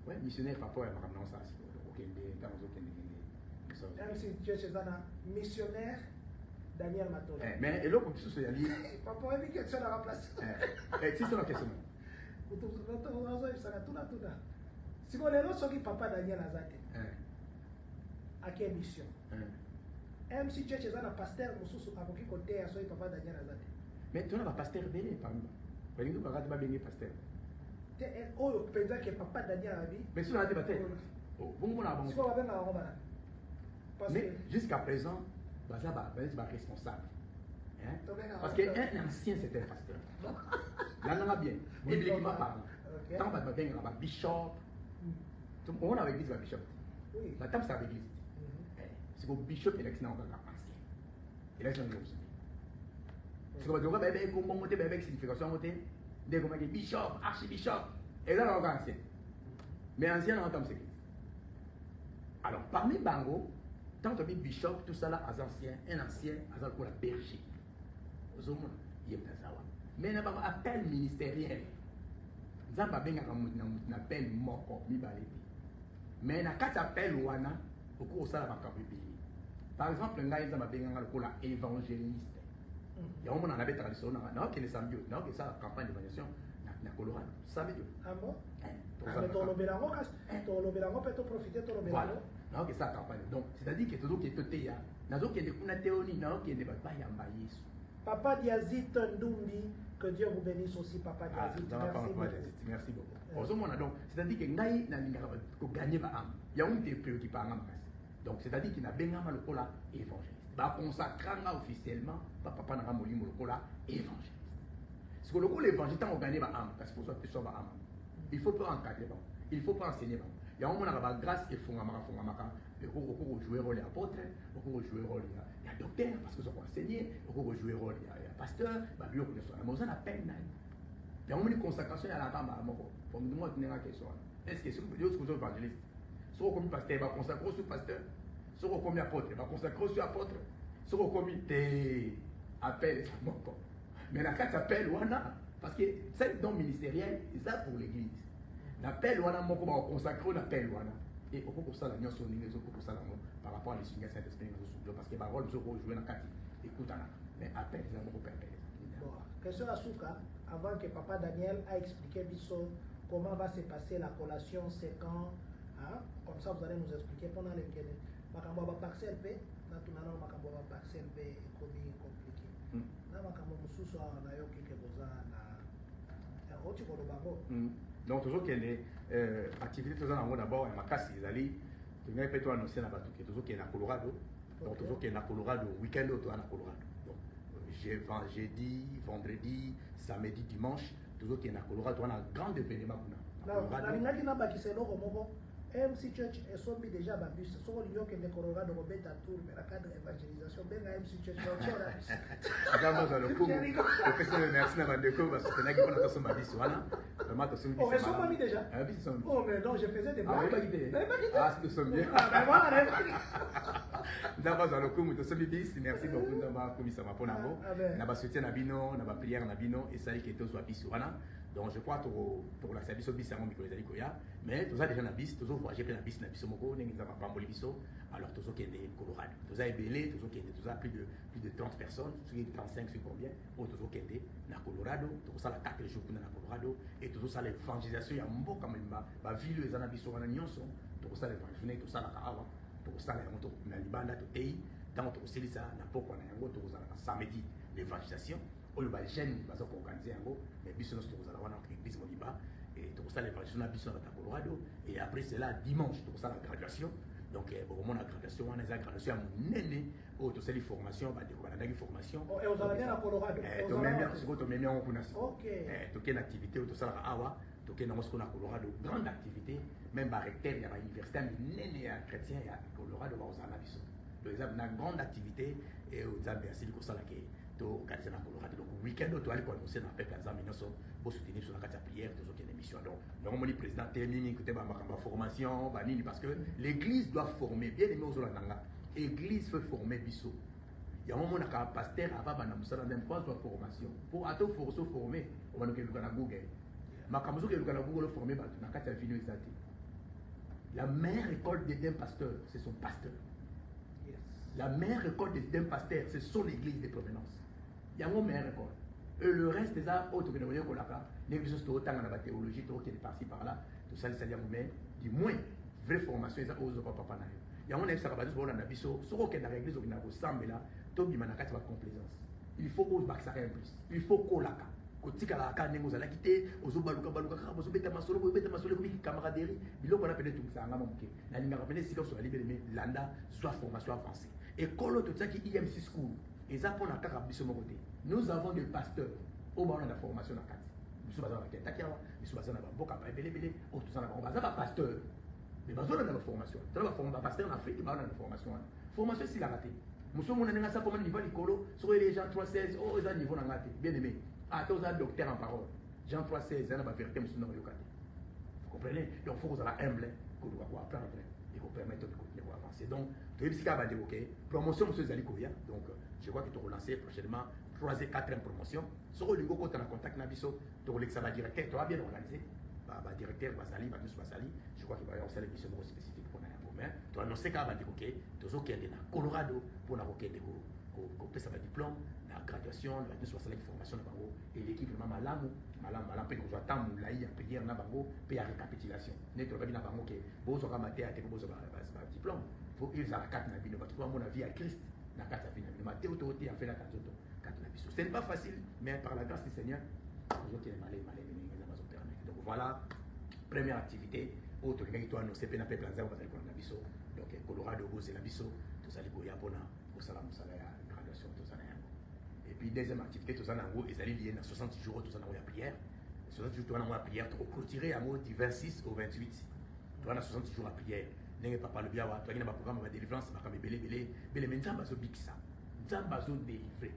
Oui, missionnaire par rapport à ma ramenance à même si tu es chez un missionnaire, Daniel Matole. Mais et là, comme tu sais, il y a papa, il y a une question à remplacer. Si c'est la question. Si vous voulez, c'est papa Daniel Azate. À quelle mission? Même si tu es chez un pasteur, vous avez un côté à son papa Daniel Azate. Mais tu n'as pas pasteur béni par nous. Par exemple, tu n'as pas béni pasteur. Oh, peut-être que papa Daniel a dit. Mais si on a débattu. Mais jusqu'à présent, c'est responsable. Parce qu'un ancien, c'était un pasteur. Là, on a bien. Bibliquement parlant. Tant que tu as un bishop, on a l'église, bishop. Oui. La table, c'est l'église. C'est que bishop élection encore ancien élection de l'homme c'est que donc bébé comment monter bébé signification monter dès comment bishop archibishop et là encore ancien mais ancien en tant que alors parmi bango tant que bishop tout ça là as ancien un ancien as pour la berger aux hommes il est ça mais n'a pas appel ministériel zamba benga na appel moko mi baleti mais na kati appel wana oko osala makambo ebele par exemple ngai nzamba benga lokola évangéliste ya omona na betaka liso na okende sambio na okende sala campagne d'évangélisation na Colorado sambio ah bon tolobelango kasi tolobelango pe to profiter tolobelango na okende sala campagne donc c'est-à-dire que tozokende toteya nazokende kuna teoni na okende bayamba Yesu. Papa Diazit Ndumbi, que Dieu vous bénisse aussi, Papa Diazit. Merci beaucoup. Donc, c'est-à-dire que Ngaï n'a gagné ma âme. Il y a un qui est préoccupé à l'âme. Donc, c'est-à-dire qu'il n'a pas gagné le cola évangéliste. Va consacrer officiellement, papa n'a pas gagné le cola évangéliste. Parce que le cola évangéliste, on gagne ma âme, parce qu'il faut que ça soit âme. Il ne faut pas encadrer, il ne faut pas enseigner. Il y a un moment où grâce et fongamaka. Il faut jouer le rôle d'apôtre, il faut jouer le rôle de docteur, parce que ça peut enseigner, il faut jouer le rôle de pasteur, il faut que ça soit peine. Il y a un moment de consacration à la table, pour nous demander une question. Est-ce que c'est un évangéliste? Si on comme pasteur, il va consacrer sur pasteur. Si on comme apôtre, il va consacrer sur apôtre. Si on comme appel, mais la carte appelle, parce que c'est le don ministériel, c'est ça pour l'église. L'appel, on a consacré l'appel, et au cours de ça, la nuance par rapport à l'Esprit Saint-Esprit, parce que parole, nous avons joué dans la carte. Écoute, mais appel, c'est un peu perpétuel. Bon, question à Souka, avant que Papa Daniel a expliqué Bissot comment va se passer la collation, c'est quand, hein? Comme ça vous allez nous expliquer pendant lesquels Makambo va parcelle P, naturellement Makambo va parcelle P est compliqué. Là Makambo Moussou na yo qui boza na roti ko lobango. Donc toujours qu'il y a activité tout ça d'abord et ma casse ils allaient tu n'as pas toi annoncer na batu que toujours qu'il y a na Colorado. Donc toujours qu'il y a na Colorado week-end autour na Colorado. Donc jeudi, vendredi, samedi, dimanche, toujours qu'il y a na Colorado on a un grand événement pour nous. Là, on a dit na bakiselo ko MC Church est sombi déjà babus. Ce sont les gens qui ne Colorado de Robert Tour, mais la cadre d'évangélisation, bien à MC Church. Agama za lokumu. Professeur merci na bandeko parce que nagi pona toso mabisi wana. Vraiment toso mabisi. Oh, mais sont mis déjà. Ah bisi sont. Oh, mais non, je faisais des blagues. Ah, pas guidé. Ah, c'est toso bien. Ah, ben voilà. Ndaba za lokumu toso mabisi. Merci beaucoup ndaba komisa mapona ngo. Na ba soutien na bino, na ba prière na bino et ça qui toso abisi wana. Donc je crois pour la service au bis à mon micro les koya mais tous ça déjà na bis tous voyager plein na bis na biso moko nengi za mapamboli biso alors tous qui est Colorado tous ça belé tous qui est tous plus de 30 personnes sur 35 sur combien ou tous qui est na Colorado tous ça la 4 jours na Colorado et tous ça l'évangélisation ya mboka memba ba ville ezana biso wana nyonso tous ça l'évangélisation tout ça la kawa tous ça la moto na libanda to tei dans to selisa na poko na yango tous ça samedi l'évangélisation oyo ba jeune baza ko organiser yango mais biso nous tous wana en église Moliba et tout ça l'évangélisation na biso na Colorado et après cela dimanche tout ça la graduation donc au moment de la graduation on a la graduation nene au tout ça les formations ba de la formation et aux allez bien à Colorado to même ce que to même on kuna OK to quelle activité tout ça la awa to quelle nous qu'on a Colorado grande activité même ba recteur ya ba université nene ya chrétien ya Colorado ba aux allez biso donc ça une grande activité et aux allez c'est comme ça là que organiser dans Colorado donc week-end tu aller annoncer dans peuple azami nyonso pour soutenir sur la carte prière toujours qu'il y a une émission donc normalement le président termine côté ba formation ba nini parce que l'église doit former bien aimé aux nanga église fait former biso il y a un moment un pasteur avant ba na musala même pas de formation pour ato forso former on va nous que na Google makamzo que na Google former ba na carte vino exact la meilleure école d'un pasteur c'est son pasteur la meilleure école d'un pasteur c'est son église de provenance. Il y a une meilleure école. Et le reste des arts, autres que nous voyons, les choses qui dans la théologie, qui est par-ci par-là, tout ça, c'est-à-dire, mais du moins, vraie formation, ils ont papa. Il y a un élève, ça va dire, on a biso, sur aucun dans l'église, on a ressemblé là, tout le monde a complaisance. Il faut qu'on baxe rien plus. Il faut qu'on l'a. Kotika la kane ngozala kite ozobaluka baluka ozobeta masolo comme camaraderie biloko na pele tout ça ngama moke na linga rappeler si ko libéré mais landa soit formation avancée école tout ça qui IMC school et ça pour la kaka biso mo côté nous avons des pasteurs au bas on a la formation na kati biso bazana ka takiawa biso bazana ba boka ba belé o tout ça na ba pasteur mais bazana na formation ça va former pasteur en Afrique ba na formation formation si la raté. Monsieur mon ami ça pour un niveau licolo, sur les gens 316, oh ils ont niveau dans raté. Bien aimé. Ah tous un docteur en parole. Jean 316, il y a la vérité monsieur dans le cas. Vous comprenez? Donc il faut que vous soyez humble, que vous doit apprendre et vous permettre de continuer à avancer. Donc tu es psychiatre va dire OK. Promotion monsieur Zali Koya. Donc je crois que tu vas relancer prochainement 3e et 4e promotion. Sur le niveau quand tu as contact nabiso, tu relaxes ça va directeur, tu vas bien organiser. Bah directeur va salir, va tous va salir. Je crois qu'il va y avoir une émission spécifique pour nous. Tu as annoncé qu'il va dire OK, tu as OK dans Colorado pour nous OK de ko pesa ba diplôme na graduation na tous wasala formation na bango et l'équipe vraiment malamu pe ko zo tamu la ya prière na bango pe ya récapitulation ne to ba bina bango ke bozo ka maté ate ko bozo ba diplôme faut ils à la carte na bino ba to mon avis à Christ na carte na bino maté autorité en fait na carte na biso ce n'est pas facile mais par la grâce du Seigneur nous autres malé les amazon permettre donc voilà première activité autre gars qui doit annoncer pe na pe plan za ko ba na biso donc Colorado bozo la biso to sali ko ya bona ko sala musala ya graduation to sala ya. Et puis deuxième activité to sala ngo ezali lié na 60 jours to sala ya prière 60 jours to na ya prière to clôturer à mot du 26 au 28 to na 60 jours à prière ndenge papa le biawa to na ba programme de délivrance ba belé menza zo bikisa nzamba zo délivrer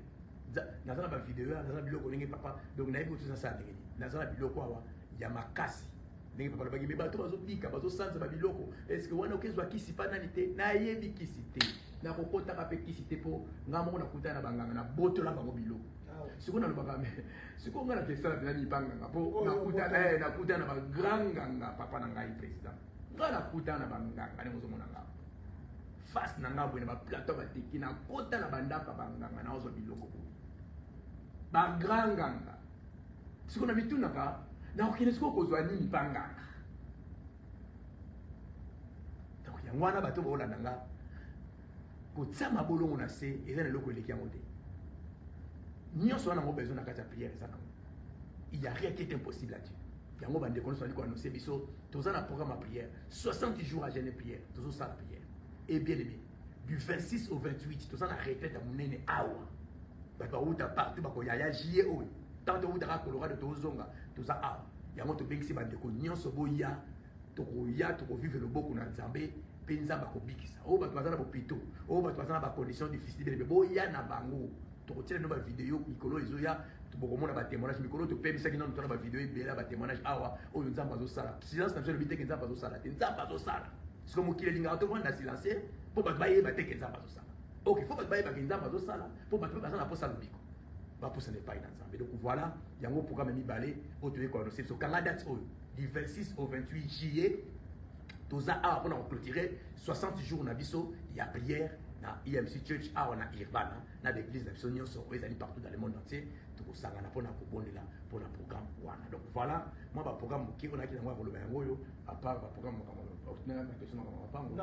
nazana ba vidéo nazana biloko ndenge papa donc na yebo to ça ndenge nazana biloko awa ya makasi ndenge papa le bagi me bato bazo bika bazo sanza ba biloko est-ce que wana okezwa kisi pa nanité na yebi kisi te na kokota ka pe kisi te po ngamo na kutana banganga na boto la bango biloko siko na lobaka me siko ngana ke sala na banganga po na kutana ba granganga papa na ngai président ngana kutana banganga ne mozo monanga face na ngabo na ba plateau ba tiki na kota na bandaka banganga na ozo biloko ba granganga siko na bituna ka na okine siko kozwa nini banganga donc yangwana bato bola nanga kotsama bolongo na se eza na loko eleki yango te nyonso wana ngo besoin na kati ya prière eza nango il y a rien qui est impossible à Dieu yango bandeko nyonso ali koannonce biso toza na programme ya prière 60 jours à jeûne et prière tozosala prière et bien aimé du 26 au 28 toza na retraite ya monene awa bato bauta partout bakoyaya jie oyo tant toutaka Colorado tozonga toza awa yango tobengisi bandeko nyonso boya tokoya tokovivre loboko na Nzambe pe Nzambe akobikisa oyo bato baza na bopito oyo bato baza na bacondition difficile me boya na bango tokotiela no bavideo mikolo ezoya tobokomona batémoignage mikolo topebisaki nano tona bavideo ebele batémoignage awa oyo Nzambe azosala silence na biso elobi teke Nzambe azosala te Nzambe azosala siko mokili elingaka tovanda na silencier mpo bato bayeba teke Nzambe azosala ok fo bato bayebaka Nzambe azosala mpo bato baza na posa lobiko bapusana epai na Nzambe donc voilà yango programme mibale oyo toyei koannonce biso kanga date oyo du 26 au 28 juillet toza awa mpona koclôturer 60 jours na biso ya prière na EMC Church awa na Urbana na l'église na biso nyonso oyo ezali partout dans le monde entier tokosangana mpona kobondela mpona programme wana donc voilà mwa baprogramme moke oyo naki nango ya koloba yango oyo apart baprogramme makambo question makambo mapango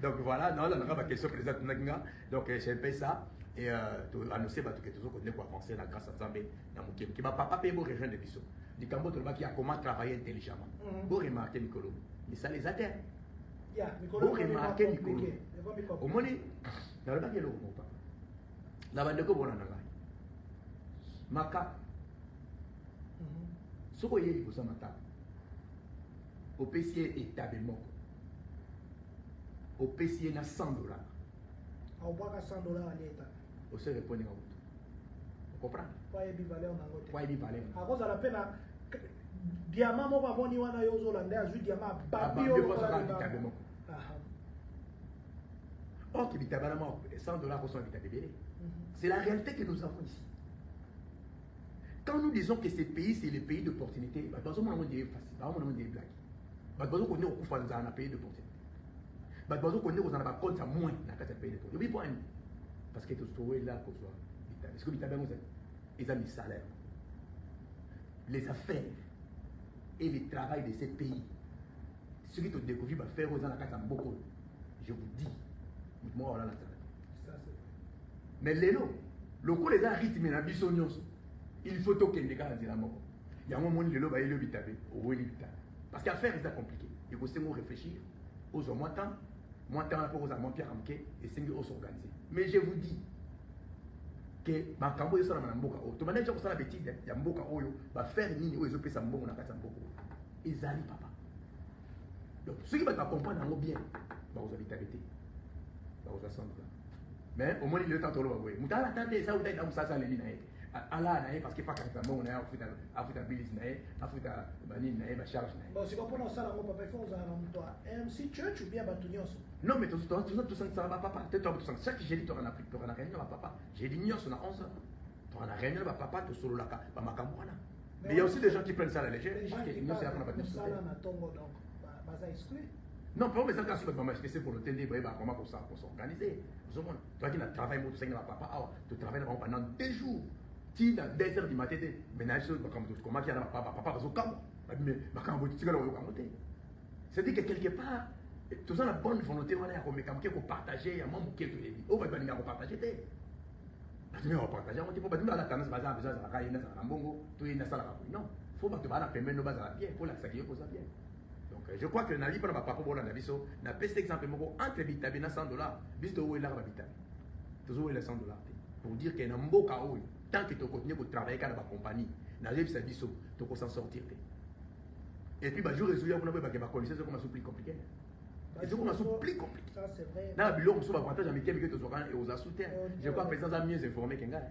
donc voilà naolanda baquestion président tunaki nga donc j'ai un peu ça et annoncé bato ke tozokontinue koavancer na grâce à Nzambe na moke moke bapapa mpe borejoindre biso likambo tolobaki ya comment travailler intelligemment boremarke mikolo misala eza te boremarke mikolo omoni nalobaki eloko mopa na bandeko bona na ngai maka soki oyebi koza mataba opesi ye etabe moko opesi ye na $100 obwaka $100 aleta ose répondre nga mutu okomprendre po ayebi valeur nango te po ayebi valeur akozala mpe na diamant moko amoni wana yo ozolanda azwi diamant ababi okozaka bitabe moko or ke bitabe wana moko $100 kosala bitabe ebele c'est la réalité que nous avons ici. Quand nous disons que ces pays, c'est les pays d'opportunité, nous avons des facile, nous avons des blagues. Nous avons des pays d'opportunité. Nous avons des comptes à moins dans les pays d'opportunité. Parce que tu es là pour toi. Est-ce que tu as des salaires, les affaires et le travail de ces pays? Ce qui te découvre, va faire aux gens à beaucoup. Je vous dis, moi, on a la mais lelo, le coup les a rythmé na biso nyonso. Il faut tokende ka nzela moko. Yango moni lelo ba yelo bitabe, o weli bitabe. Parce qu'affaire c'est compliqué. Il faut seulement réfléchir aux moins temps pour aux amants pierre amke et singi aux organiser. Mais je vous dis que makambo yosala na mboka o. To manager ko sala bêtise ya mboka oyo ba faire nini oyo ezopesa mbongo na kati ya mboka. Ezali papa. Donc, ceux qui vont comprendre bien, vous habitez arrêté. Vous assemblez. Mais au moins, il est temps de le voir. Vous attendez ça, vous avez ça, les lignes. Allah, parce qu'il faut que on a fait bilis, charge. Bon, c'est comme pour ça, il faut un MC Church ou bien Batunios. Non, mais tout ça, ça va papa. Chaque jeudi, tu auras une réunion, papa. J'ai dit, on a 11 ans. Tu auras une réunion, papa, tu solo la mais il y a aussi des gens qui prennent ça à la légère. Les gens qui parlent de ça, donc, exclu. Non, pas mais ça, quand tu vas m'expliquer pour le TD, comment pour s'organiser. Toi qui travailles, papa, tu travailles pendant 2 jours. Si dans 2h du matin, comment il y a papa, c'est-à-dire que quelque part, tout ça, la bonne volonté, on a partager, un membre qui est on va partager. On va partager, on va pas la tendance, non, il faut que tu vas permettre nos bases bien, pour la sacrifier pour ça bien. Donc, je crois que Nali, papa, pour la naviso, n'a pas cet exemple entre Bitabi et 100 $, bis où est l'arbre Bitabi. Toujours les 100 $. Pour dire qu'il y a un beau chaos. Tant que tu continues à travailler dans la compagnie, dans les services, tu peux s'en sortir. Et puis, je résolu à la condition, c'est plus compliqué. C'est plus compliqué. Ça, c'est vrai. Dans le bureau, on avantage à mes que tu sois et aux soutien. Je crois que les gens sont mieux informés qu'un gars.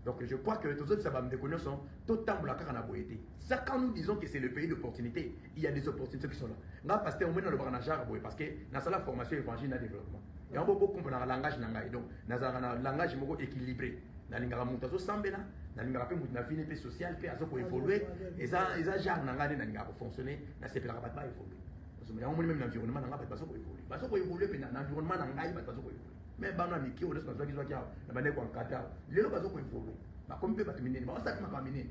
Donc, je crois que tous ça va me déconner sont totalement la carte en aboyété. Ça, quand nous disons que c'est le pays d'opportunités, il y a des opportunités qui sont là. Là, parce qu'on met dans le branchage, parce que dans la formation évangile et développement. Il y a beaucoup de langage, donc, dans un langage équilibré. Dans le langage sambela, dans le langage social, pour évoluer, et ça, genre, pour fonctionner, dans ces pays pas évoluer. Parce que même l'environnement n'a pas évoluer. Parce qu'on évolue, mais l'environnement n'a pas évoluer. Mais bana miki o responsa kizo kia na bane kwa nkata lelo bazo ko évoluer ba comme peut batumine ba ça ma kamine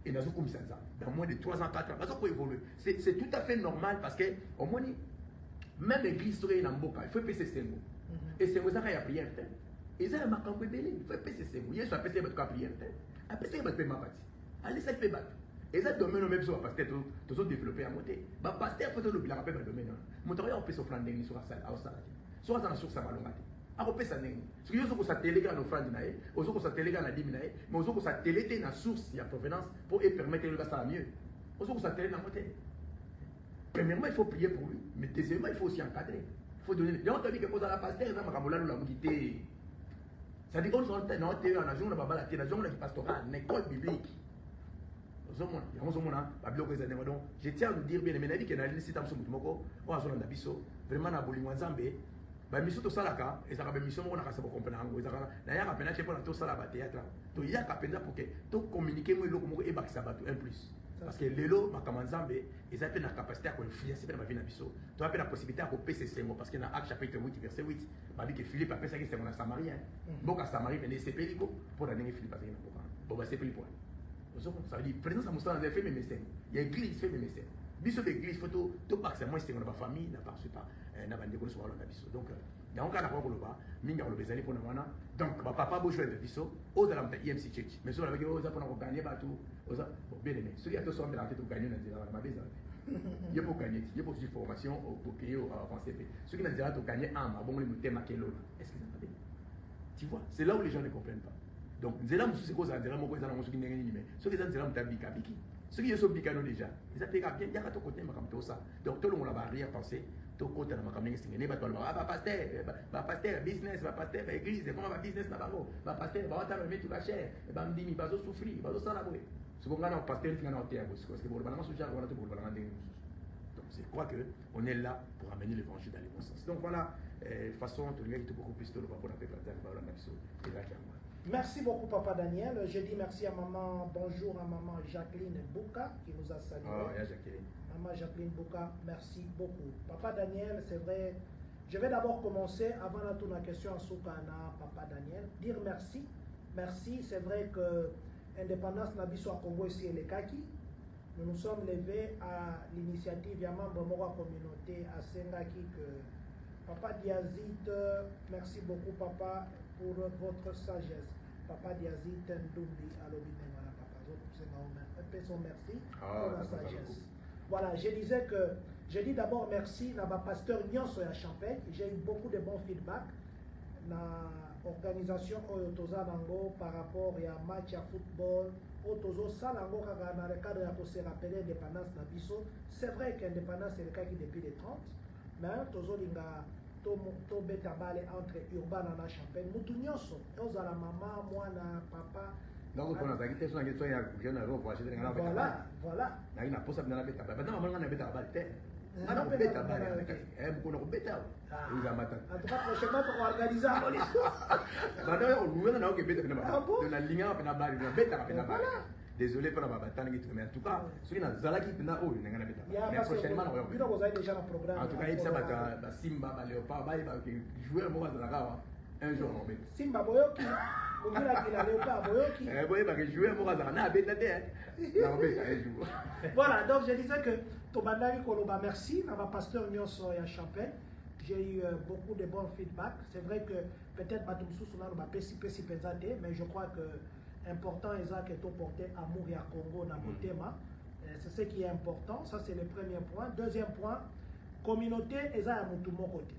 et nazo comme ça dans moins de 3 ans 4 ans bazo ko évoluer c'est tout à fait normal parce que au moins même l'église serait na mboka il faut passer ces mots et c'est ça qu'il y a prière et ça ma kampe belé il faut passer ces mots yesu a passé ba prière après ça ba pe ma partie allez ça fait battre et ça domaine même sur parce que tout sont développé à monter ba pasteur faut le bilan après ba domaine motoria on peut s'offrir ndenge sur la salle au salle soit ça na sur ça malongate akopesa ndenge soki yo ozokosa teleka na ofrande na ye ozokosa teleka na dimi na ye mais ozokosa tele te na source ya provenance pour permettre yo basala mieux ozokosa tele na mote premièrement il faut prier pour lui mais deuxièmement il faut aussi encadrer il faut donner on t'a dit que kozala pasteur eza makambo lalo la muki te c'est-à-dire qu'on na te na jour na babala te na jour na pastoral na école biblique ozomona yango ozomona babiloko eza ndenge donc je tiens à vous dire bien mais na dit que na lisita mosu mutu moko oyo azolanda biso vraiment na bolingo ya nzambe ba mission to salaka ezaka ba mission moko na kasa ko comprendre ngo ezaka na yaka pena chepo na to sala ba théâtre to yaka pena pour que to communiquer mo eloko moko e bakisa bato un plus parce que lelo makamanzambe eza pe na capacité à ko influencer pe na vie na biso to pe na possibilité à ko pese sengo parce que na Acte chapitre 8 verset 8 ba dit que Philippe a pensé que c'est mon Samarien boka Samarie pene c'est peliko pour la Philippe a dit bon ba c'est peliko ça veut dire présence à Moussa dans fait mes messages il y a église fait mes messages biso d'église photo to pas c'est moi c'est dans ma famille n'a pas pas na bande ko so wala biso donc dans cas na ko loba minga lo bezali pona wana donc papa bo jouer de biso au de la IMC Church mais sur avec eux za pona ko gagner bateau oza bien aimé ceux qui a to so la tête gagner na dira ma beza il y a pour gagner il y a pour formation pour que yo avancer ceux qui na dira to gagner un bon le thème makelo est-ce que ça va tu vois c'est là où les gens ne comprennent pas donc nzela musu c'est cosa nzela moko ezala musu kinenge ni mais ceux qui za nzela mutabika biki ceux qui sont bikano déjà ils appellent bien yaka to côté makam to ça donc tout le monde la barrière penser to côté na makam ningi singene ba to ba pasteur business ba pasteur église comment ba business na bango ba pasteur ba wata mettre ba cher ba ndimi ba zo souffrir ba zo sala boy ce qu'on gagne pasteur qui na hotel parce que pour le balance social on a tout pour le balance donc c'est quoi que on est là pour amener l'évangile dans les bons sens donc voilà façon tout le monde beaucoup plus de pour la préparer la nation et là qui Merci beaucoup, Papa Daniel. Je dis merci à maman, bonjour à maman Jacqueline Bouka qui nous a salué. Oh, yeah, Jacqueline. Maman Jacqueline Bouka, merci beaucoup. Papa Daniel, c'est vrai. Je vais d'abord commencer, avant de tourner la question à Soukana, Papa Daniel, dire merci. Merci, c'est vrai que l'indépendance n'a pas Congo ici et les Kaki. Nous nous sommes levés à l'initiative de membre de la communauté à Sengaki que Papa Diazit, merci beaucoup, Papa, pour votre sagesse. Papa Diazit Ndoumbi à l'Obinengala, Papa. Merci pour la sagesse. Voilà, je disais que, je dis d'abord merci à ma pasteur Nyonso à Champagne. J'ai eu beaucoup de bons feedbacks dans l'organisation Oyotoza Nango par rapport à match à football Otozo Salango dans le cadre de se rappeler l'indépendance d'Abisso. C'est vrai que l'indépendance est le cas qui depuis les 30, mais Tozo Linga, to beta bale entre Urban et Champagne. Moutounyoso, Ozala maman, moi, papa. Donc, on a dit que c'est un jeune homme pour acheter un Voilà, voilà. Il n'a pas ça dans la bêta. Maintenant, on a un bêta balle. On a un bêta balle. On a un bêta. Il a matin. En tout cas, prochainement, pour organiser un police. Maintenant, on a un bêta. On a ligne à la balle. On a bêta à la balle. Désolé pour la bataille, mais en tout cas, ceux qui n'ont pas qui n'a pas eu, mais prochainement, on va déjà un programme. En tout cas, il s'est battu Simba, Léopard, jouer un moment de la gare. Un jour, on met. Simba Boyoki, on dit là qu'il a Léopard Boyoki. Oui, parce que jouer un moment de la gare, voilà, donc je disais que Tobandari Koloba, merci, à ma pasteur Nyonso et à Champagne. J'ai eu beaucoup de bons feedbacks. C'est vrai que peut-être Batumsou Souna va pessi pesante, mais je crois que important est ça que tu portes amour et à Congo dans mon thème. C'est ce qui est important. Ça, c'est le premier point. Deuxième point, communauté est ça à mon côté.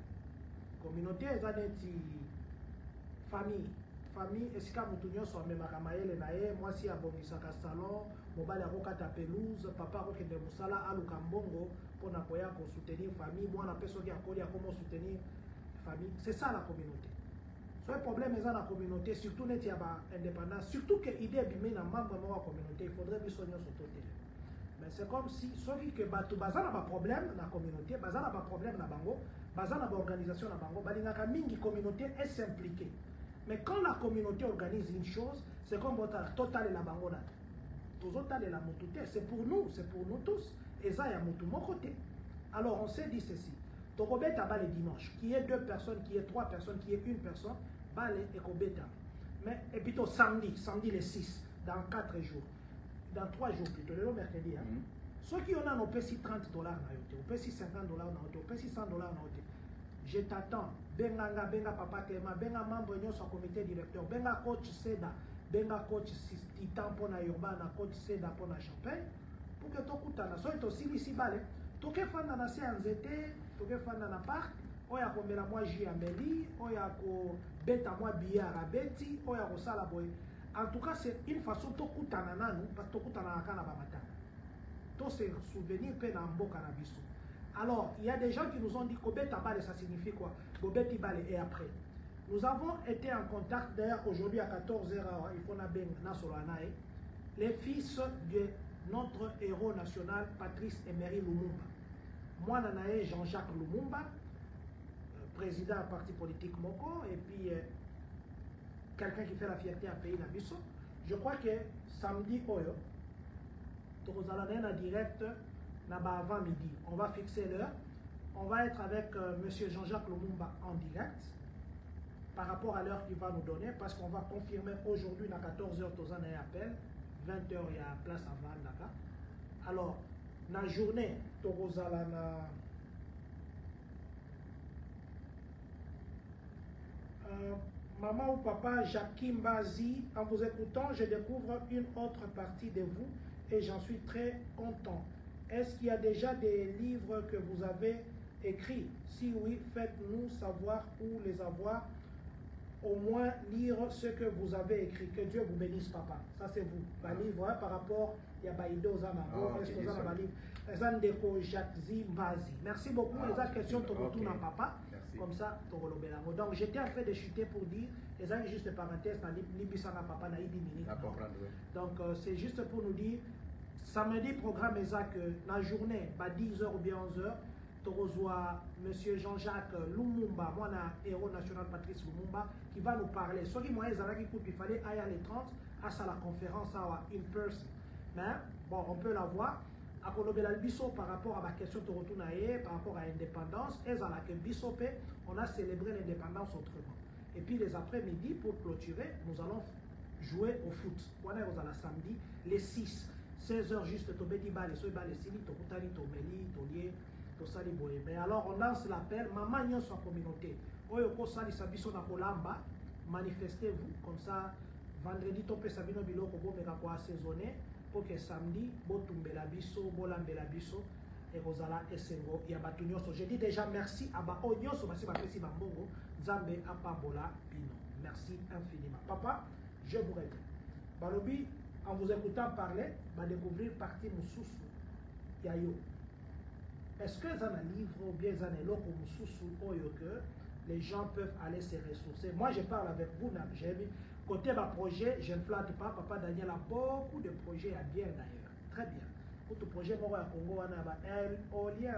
Communauté est ça famille. Famille, est-ce que vous soit même à moi, si à Bomisaka Salon, mobile à Rokata Pelouse, papa Roke de Moussala, à Lukambongo, pour n'appuyer pour soutenir famille, moi, on a personne qui a comment soutenir famille. C'est ça la communauté. So, le problème est dans la communauté, surtout net indépendance, surtout que l'idée est bien membre de la communauté, il faudrait bien soigner sur tout. Mais c'est comme si, sauf que tout bazar n'a pas problème dans la communauté, bazar n'a pas problème dans Bango, bazar n'a pas organisation dans Bango, bazar mingi communauté est s'impliquer. Mais quand la communauté organise une chose, c'est comme votre total et la Bango là. Tous autres et la moutouté, c'est pour nous tous, et ça y a moutou mon côté. Alors on s'est dit ceci. Tokobeta ba le dimanche, qui est 2 personnes, qui est 3 personnes, qui est 1 personne, Balé et Kobeta. Mais, et plutôt samedi le 6, dans 4 jours, dans 3 jours plutôt, le mercredi. Ceux qui ont on paie $30, on paie $50, on paie $100. Je t'attends. Benga papa Tema, benga membre de son comité directeur, benga coach Seda, benga coach Titan pour na Urban, coach Seda pour na Champagne, pour que tu écoutes. So et aussi ici balé. Tu que fan na séance été, tu que fan na parc. Oya kombela moi Jiambeli, oya ko beta moi billard à beti, oya ko sala boy. En tout cas, c'est une façon de kutana nanu, parce que kutana kana ba mata. To se souvenir pe na mboka na biso. Alors, il y a des gens qui nous ont dit que beta bale ça signifie quoi? Bobeti bale et après. Nous avons été en contact d'ailleurs aujourd'hui à 14h, il faut na ben na solanae, les fils de notre héros national Patrice Emery Lumumba. Moi nanae Jean-Jacques Lumumba, président du parti politique Moko, et puis quelqu'un qui fait la fierté à pays Nabiso. Je crois que samedi, Oyo, en direct, avant midi. On va fixer l'heure. On va être avec M. Jean-Jacques Lumumba en direct par rapport à l'heure qu'il va nous donner, parce qu'on va confirmer aujourd'hui à 14h, tous un appel, 20h, il y a place avant Naka. Alors, dans la journée, Torozalana. Maman ou papa Jacquim Bazi, en vous écoutant, je découvre une autre partie de vous et j'en suis très content. Est-ce qu'il y a déjà des livres que vous avez écrits? Si oui, faites-nous savoir où les avoir. Au moins lire ce que vous avez écrit. Que Dieu vous bénisse, papa. Ça, c'est vous. Un livre par rapport à Baïdo Zamabo, merci beaucoup. Les questions te retournent à papa. Comme ça, tu relobélango. Donc, j'étais en train de chuter pour dire, les amis, juste parenthèse, papa na 10 minutes. Donc, c'est juste pour nous dire, samedi, programme est que la journée, 10h ou bien 11h, tu reçois M. Jean-Jacques Lumumba, moi, héros national Patrice Lumumba, qui va nous parler. Ceux qui m'ont dit qu'il fallait aller à l'étrange, à la conférence, à in person. Mais, bon, on peut la voir. À Bisso, par rapport à ma question de retour par rapport à l'indépendance, et à la Bissopé, on a célébré l'indépendance autrement. Et puis les après-midi, pour clôturer, nous allons jouer au foot. On est à la samedi, les 6, 16h juste, Tobeti Bale, Soiba, les Sili, Tokutani, Tomeli, Tolier, Tosali Boye. Mais alors on lance l'appel, maman nyon sa communauté. Oyoko Sali Sabiso na Kolamba, manifestez-vous, comme ça, vendredi, Topé Sabino Biloko, Bomeka kwa assaisonné. Pour que samedi, botumbela biso, bolambela biso, et Rosala Essengo, Yabatu Nyoso. Je dis déjà merci à Ba Onyoso, merci Bapesi Bambongo, Zambe Apabola Pino. Merci infiniment. Papa, je vous réponds. Balobi, en vous écoutant parler, va découvrir partie Moussousou, Yayo. Est-ce que ça a un livre ou bien ça a un loco Moussousou, que les gens peuvent aller se ressourcer? Moi, je parle avec vous, j'ai vu, côté ma projet, je ne flatte pas, Papa Daniel a beaucoup de projets à bien d'ailleurs, très bien. Pour tout projet, moi, à Congo, on a un lien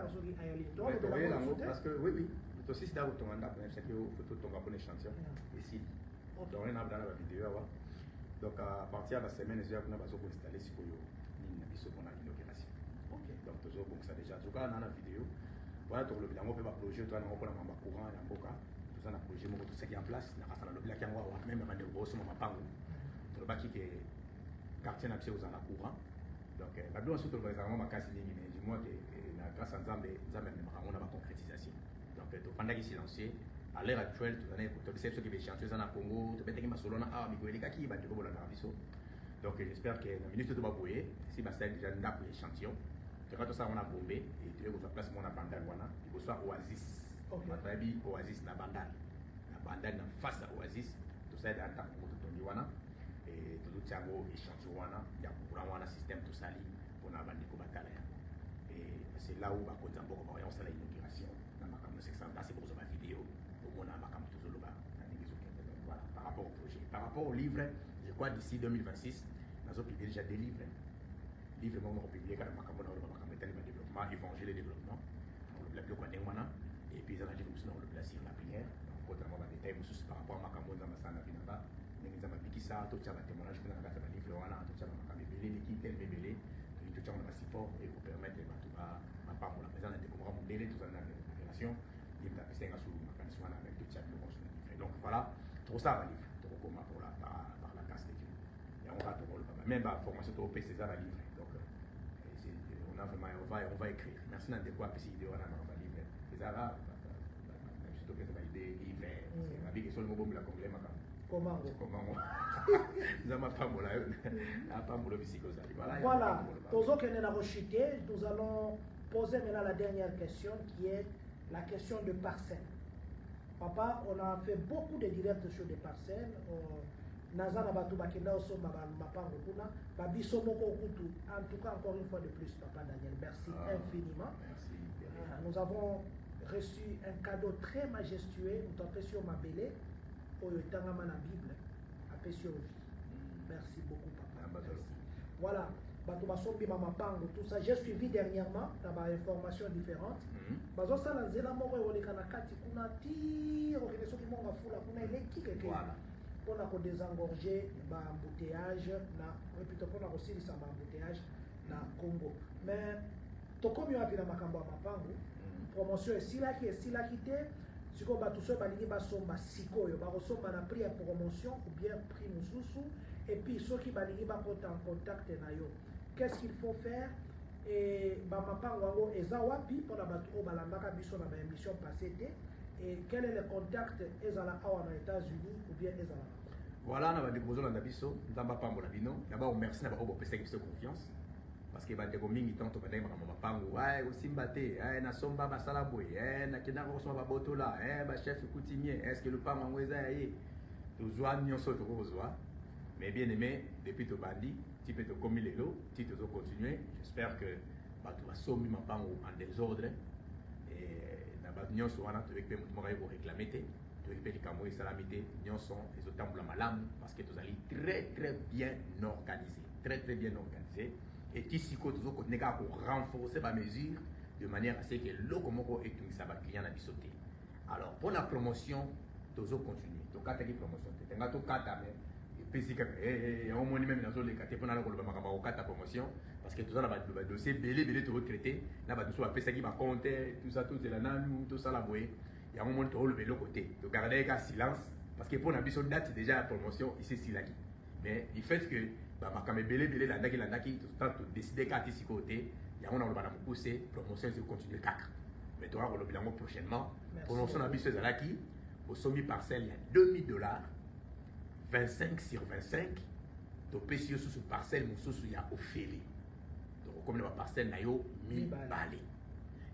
parce que oui, aussi c'est là où on a fait photo de ton échantillon ici. Donc on a dans la vidéo. Donc à partir de la semaine, on a installé ce qu'on a l'inauguration. Donc toujours comme ça déjà. En tout cas, dans la vidéo, voilà, tout le bilan, on peut projet, toi, on a un courant, un boca, tout ça, on a projet, tout ça qui est en place, on a le black and white, même un gros sur ma pango. Tout le baki qui est quartier n'a pas aux en courant. Donc, la blonde surtout le réservoir ma casse ligne, mais dis-moi que la grâce à Nzambe, on a ma concrétisation. Donc, pendant qu'il s'est lancé, à l'heure actuelle, tu sais ce qui est chanteuse en Congo, tu peux te dire que Solona a Miguel Kaki, il va te voir la Arabiso. Donc, j'espère que la minute de Baboué, si ma salle déjà n'a pas échantillon, tu vois tout ça, on a bombé, et tu veux place mon bandal, il faut soit Oasis. Ma tribu Oasis, la bandal. La bandal face à Oasis, tout ça est dans ta Congo, et tout ça, échantillon, il y a un système tout sali pour la bande de Kobatala. Et c'est là où on va continuer à faire l'inauguration dans ma caméra 600. Là, c'est pour ma vidéo. Pour mon ma caméra tout le bas. Voilà, par rapport au projet. Par rapport au livre, je crois d'ici 2026, nous avons publié déjà des livres. Livres, on a publié quand ma caméra développement, évangile et développement. On le place et puis, on a dit que nous le place sur la prière. Donc, autrement, on va détailler par rapport à ma caméra dans ma salle là-bas. Nous avons dit ça, tout ça, le témoignage que nous avons fait livre, tout ça, l'équipe elle bébé tout ça on a support et vous permettre ma part pour la présence de découvrir mon délai tout ça dans la relation il m'a fait un sous mécanisme avec tout ça donc voilà tout ça va livre tout comment pour la par la casse de Dieu et on va tout même la formation au PC ça va livre donc on a vraiment on va écrire merci dans des quoi puis idée on a livre les arabes surtout que ça va aider livre c'est la vie que sur le mot la complet comment voilà, nous allons poser maintenant la dernière question qui est la question de parcelles. Papa, on a fait beaucoup de directs sur des parcelles. En tout cas, encore une fois de plus, Papa Daniel, merci infiniment. Merci. Nous avons reçu un cadeau très majestueux. Nous avons fait sur ma belle. Au Tangama la Bible, à sur vie. Merci beaucoup, papa. Merci. Voilà, Batoumasombi Mama Pango, tout ça. J'ai suivi dernièrement dans ma information différente. Bazo ça la zela moko wole kana kati kuna tiro kene soki monga fula kuna eleki keke. Voilà. Pour na ko désengorger ba embouteillage na et puis pour na ko silisa ba embouteillage na Congo. Mais tokomi wapi na makambo ya mapango. Promotion esilaki te. Si vous avez tout balingi basomba sikoyo bakosomba na prix ya promotion ou bien prix mususu et puis ceux qui balingi bakota en contact na yo qu'est-ce qu'il faut faire et ba mapango wango eza wapi pour la bato balambaka biso na ba émission passée et quel est le contact ezala awa na États-Unis ou bien ezala voilà na ba déposer na biso nzamba pambo na bino d'abord merci na ba opesa biso confiance parce que bandeko mingi tanto badai makambo mapango osimba te nasomba basala boye nakendaka kosomba babotola bachef coutumier est ce que lupango yango eza ya ye tozwa nyonso tokozwa mais bien aimé depuis tobandi ti mpe tokomi lelo ti tozocontinue j'espère que bato basombi mapango en désordre na bato nyonso wana toyeki mpe moto moko aye koréclame te toyeki mpe likambo esalami te nyonso ezotambola malamu parce que tozali très bien organisé très bien organisé. Et ici, nous avons renforcer ma mesure de manière à ce que l'Okomoko et tout ça va client à bisoter. Alors, pour la promotion, nous allons continuer. Donc, quand tu as une promotion, tu as un cas et puis si tu as un moment même dans les cas, tu as une promotion parce que tout ça, le dossier belé, tu vas traiter. Là, tu vas faire qui va compter, tout ça, tout c'est la nanou, tout ça, la boue. Il y a un moment où tu vas lever l'autre côté. Tu gardes un silence parce que pour la bisote date, déjà la promotion, ici, c'est là. Mais il fait que makambe belé landaki tout temps décider qu'à ici côté il y a on a le pousser promotion c'est continuer kaka mais tu auras le bilan prochainement promotion na biso ezalaki au sommet parcelle il y a $2000 25 sur 25 to pesi yo sous parcelle mosusu ya ofeli donc comme la parcelle na yo 1000 balles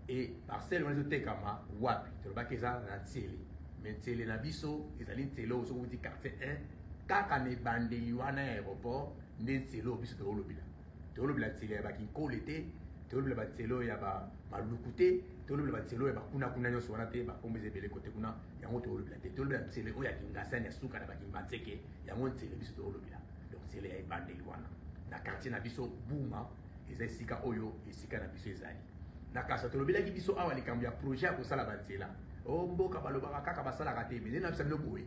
et parcelle on les tekama wapi to ba keza na tseli mais tseli na biso ezali tselo so wuti quartier 1 kaka ne bandeli wana aéroport nde nzelo biso tolobila tolobila nzela ya bakinkole te tolobila banzelo ya maluku te tolobila banzelo ya bakuna nyonso wana te bakombo ebele kote kuna yango tolobila te tolobila nzela oyo ya kingasani ya suka na bakimba nzeke yango nzela biso tolobila donc nzela ya ebandeli wana na quartier na biso buma eza esika oyo esika na biso ezali na kasa tolobelaki biso awa likambo ya projet ya kosala banzela o mboka balobaka kaka basalaka te mais na bisa bino boye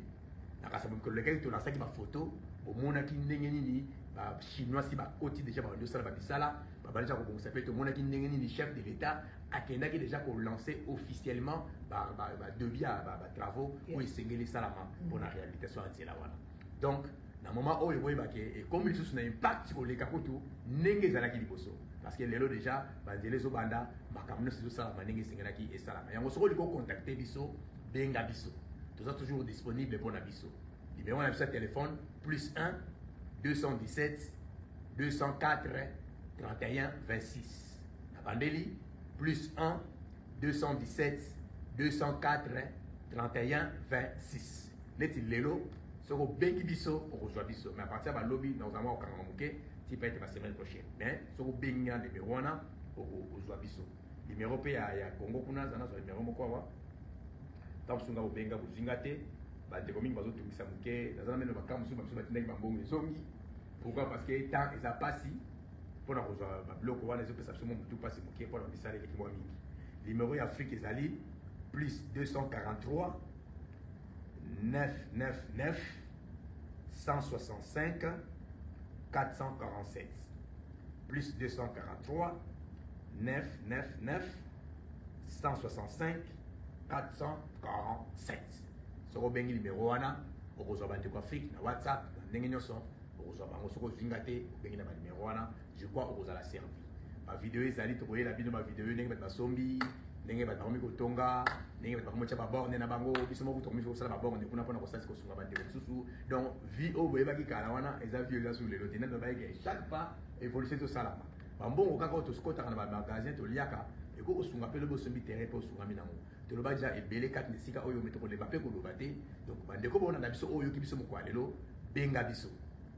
na kasa kolekaki tolasaki bafoto bomonaki ndenge nini bachinois si bakoti déjà babandi osala bamisala babandi déjà kobongisa mpe tomonaki ndenge nini chef de l'état akendaki déjà kolancer officiellement badevis ya batravaux oyo esengeli esalama mpona réhabilitation ya nzela wana donc na moment oyo boyebake ekomi lisusu na impact koleka kutu ndenge ezalaki liboso parce que lelo déjà banzela ezobanda makambo nyonso ezosalama ndenge esengelaki esalama yango soki olingi ocontacte biso benga biso toza toujours disponible mpona biso numéro na biso ya téléphone plus 1 217 204 31 26 na bandeli plus 1 217 204 31 26 neti lelo soki obengi biso okozwa biso mais à partir ya balobi nakozala okanga moke ti peut être la semaine prochaine mais soki obengi na numéro wana okozwa biso numéro mpe ya Congo kuna aza nazwa numéro moko awa ntango mosunga bobenga bozinga te bandeko mingi bazotungisa moke naza na meno makambo mosusu bamiso batindaki bambongo ezongi pourquoi parce que temps eza pasi mpona kozwa babiloko wana ezopesa biso mo motu mpasi moke mpona misala eleki mwa mingi numéro ya Afrique ezali plus 243 999 165 447 plus 243 999 165 447 soki obengi numéro wana okozwa bandeko Afrique na WhatsApp na ndenge nyonso okozwa bango soki ozinga te obengi na banimero wana je crois okozala servi bavideo ezali tokoyela bino bavideo ndenge bato basombi ndenge bato bakomi kotonga ndenge bato bakomi otya baborne na bango biso moko tokomi kosala baborne kuna mpona kosalisa kosunga bandeko mosusu donc vie oyo boyebaki kala wana eza vie eza sur lelo te nde bayeke chaque pas évolution tosalama bambongo kaka oyo tosikotaka na bamagasin toliaka ekoki kosunga mpe lobi osombi terrain mpe osungami nango toloba deja ebele kati na esika oyo me tokolemba mpe koloba te donc bandeko bona na biso oyo oyoki biso mokwa lelo benga biso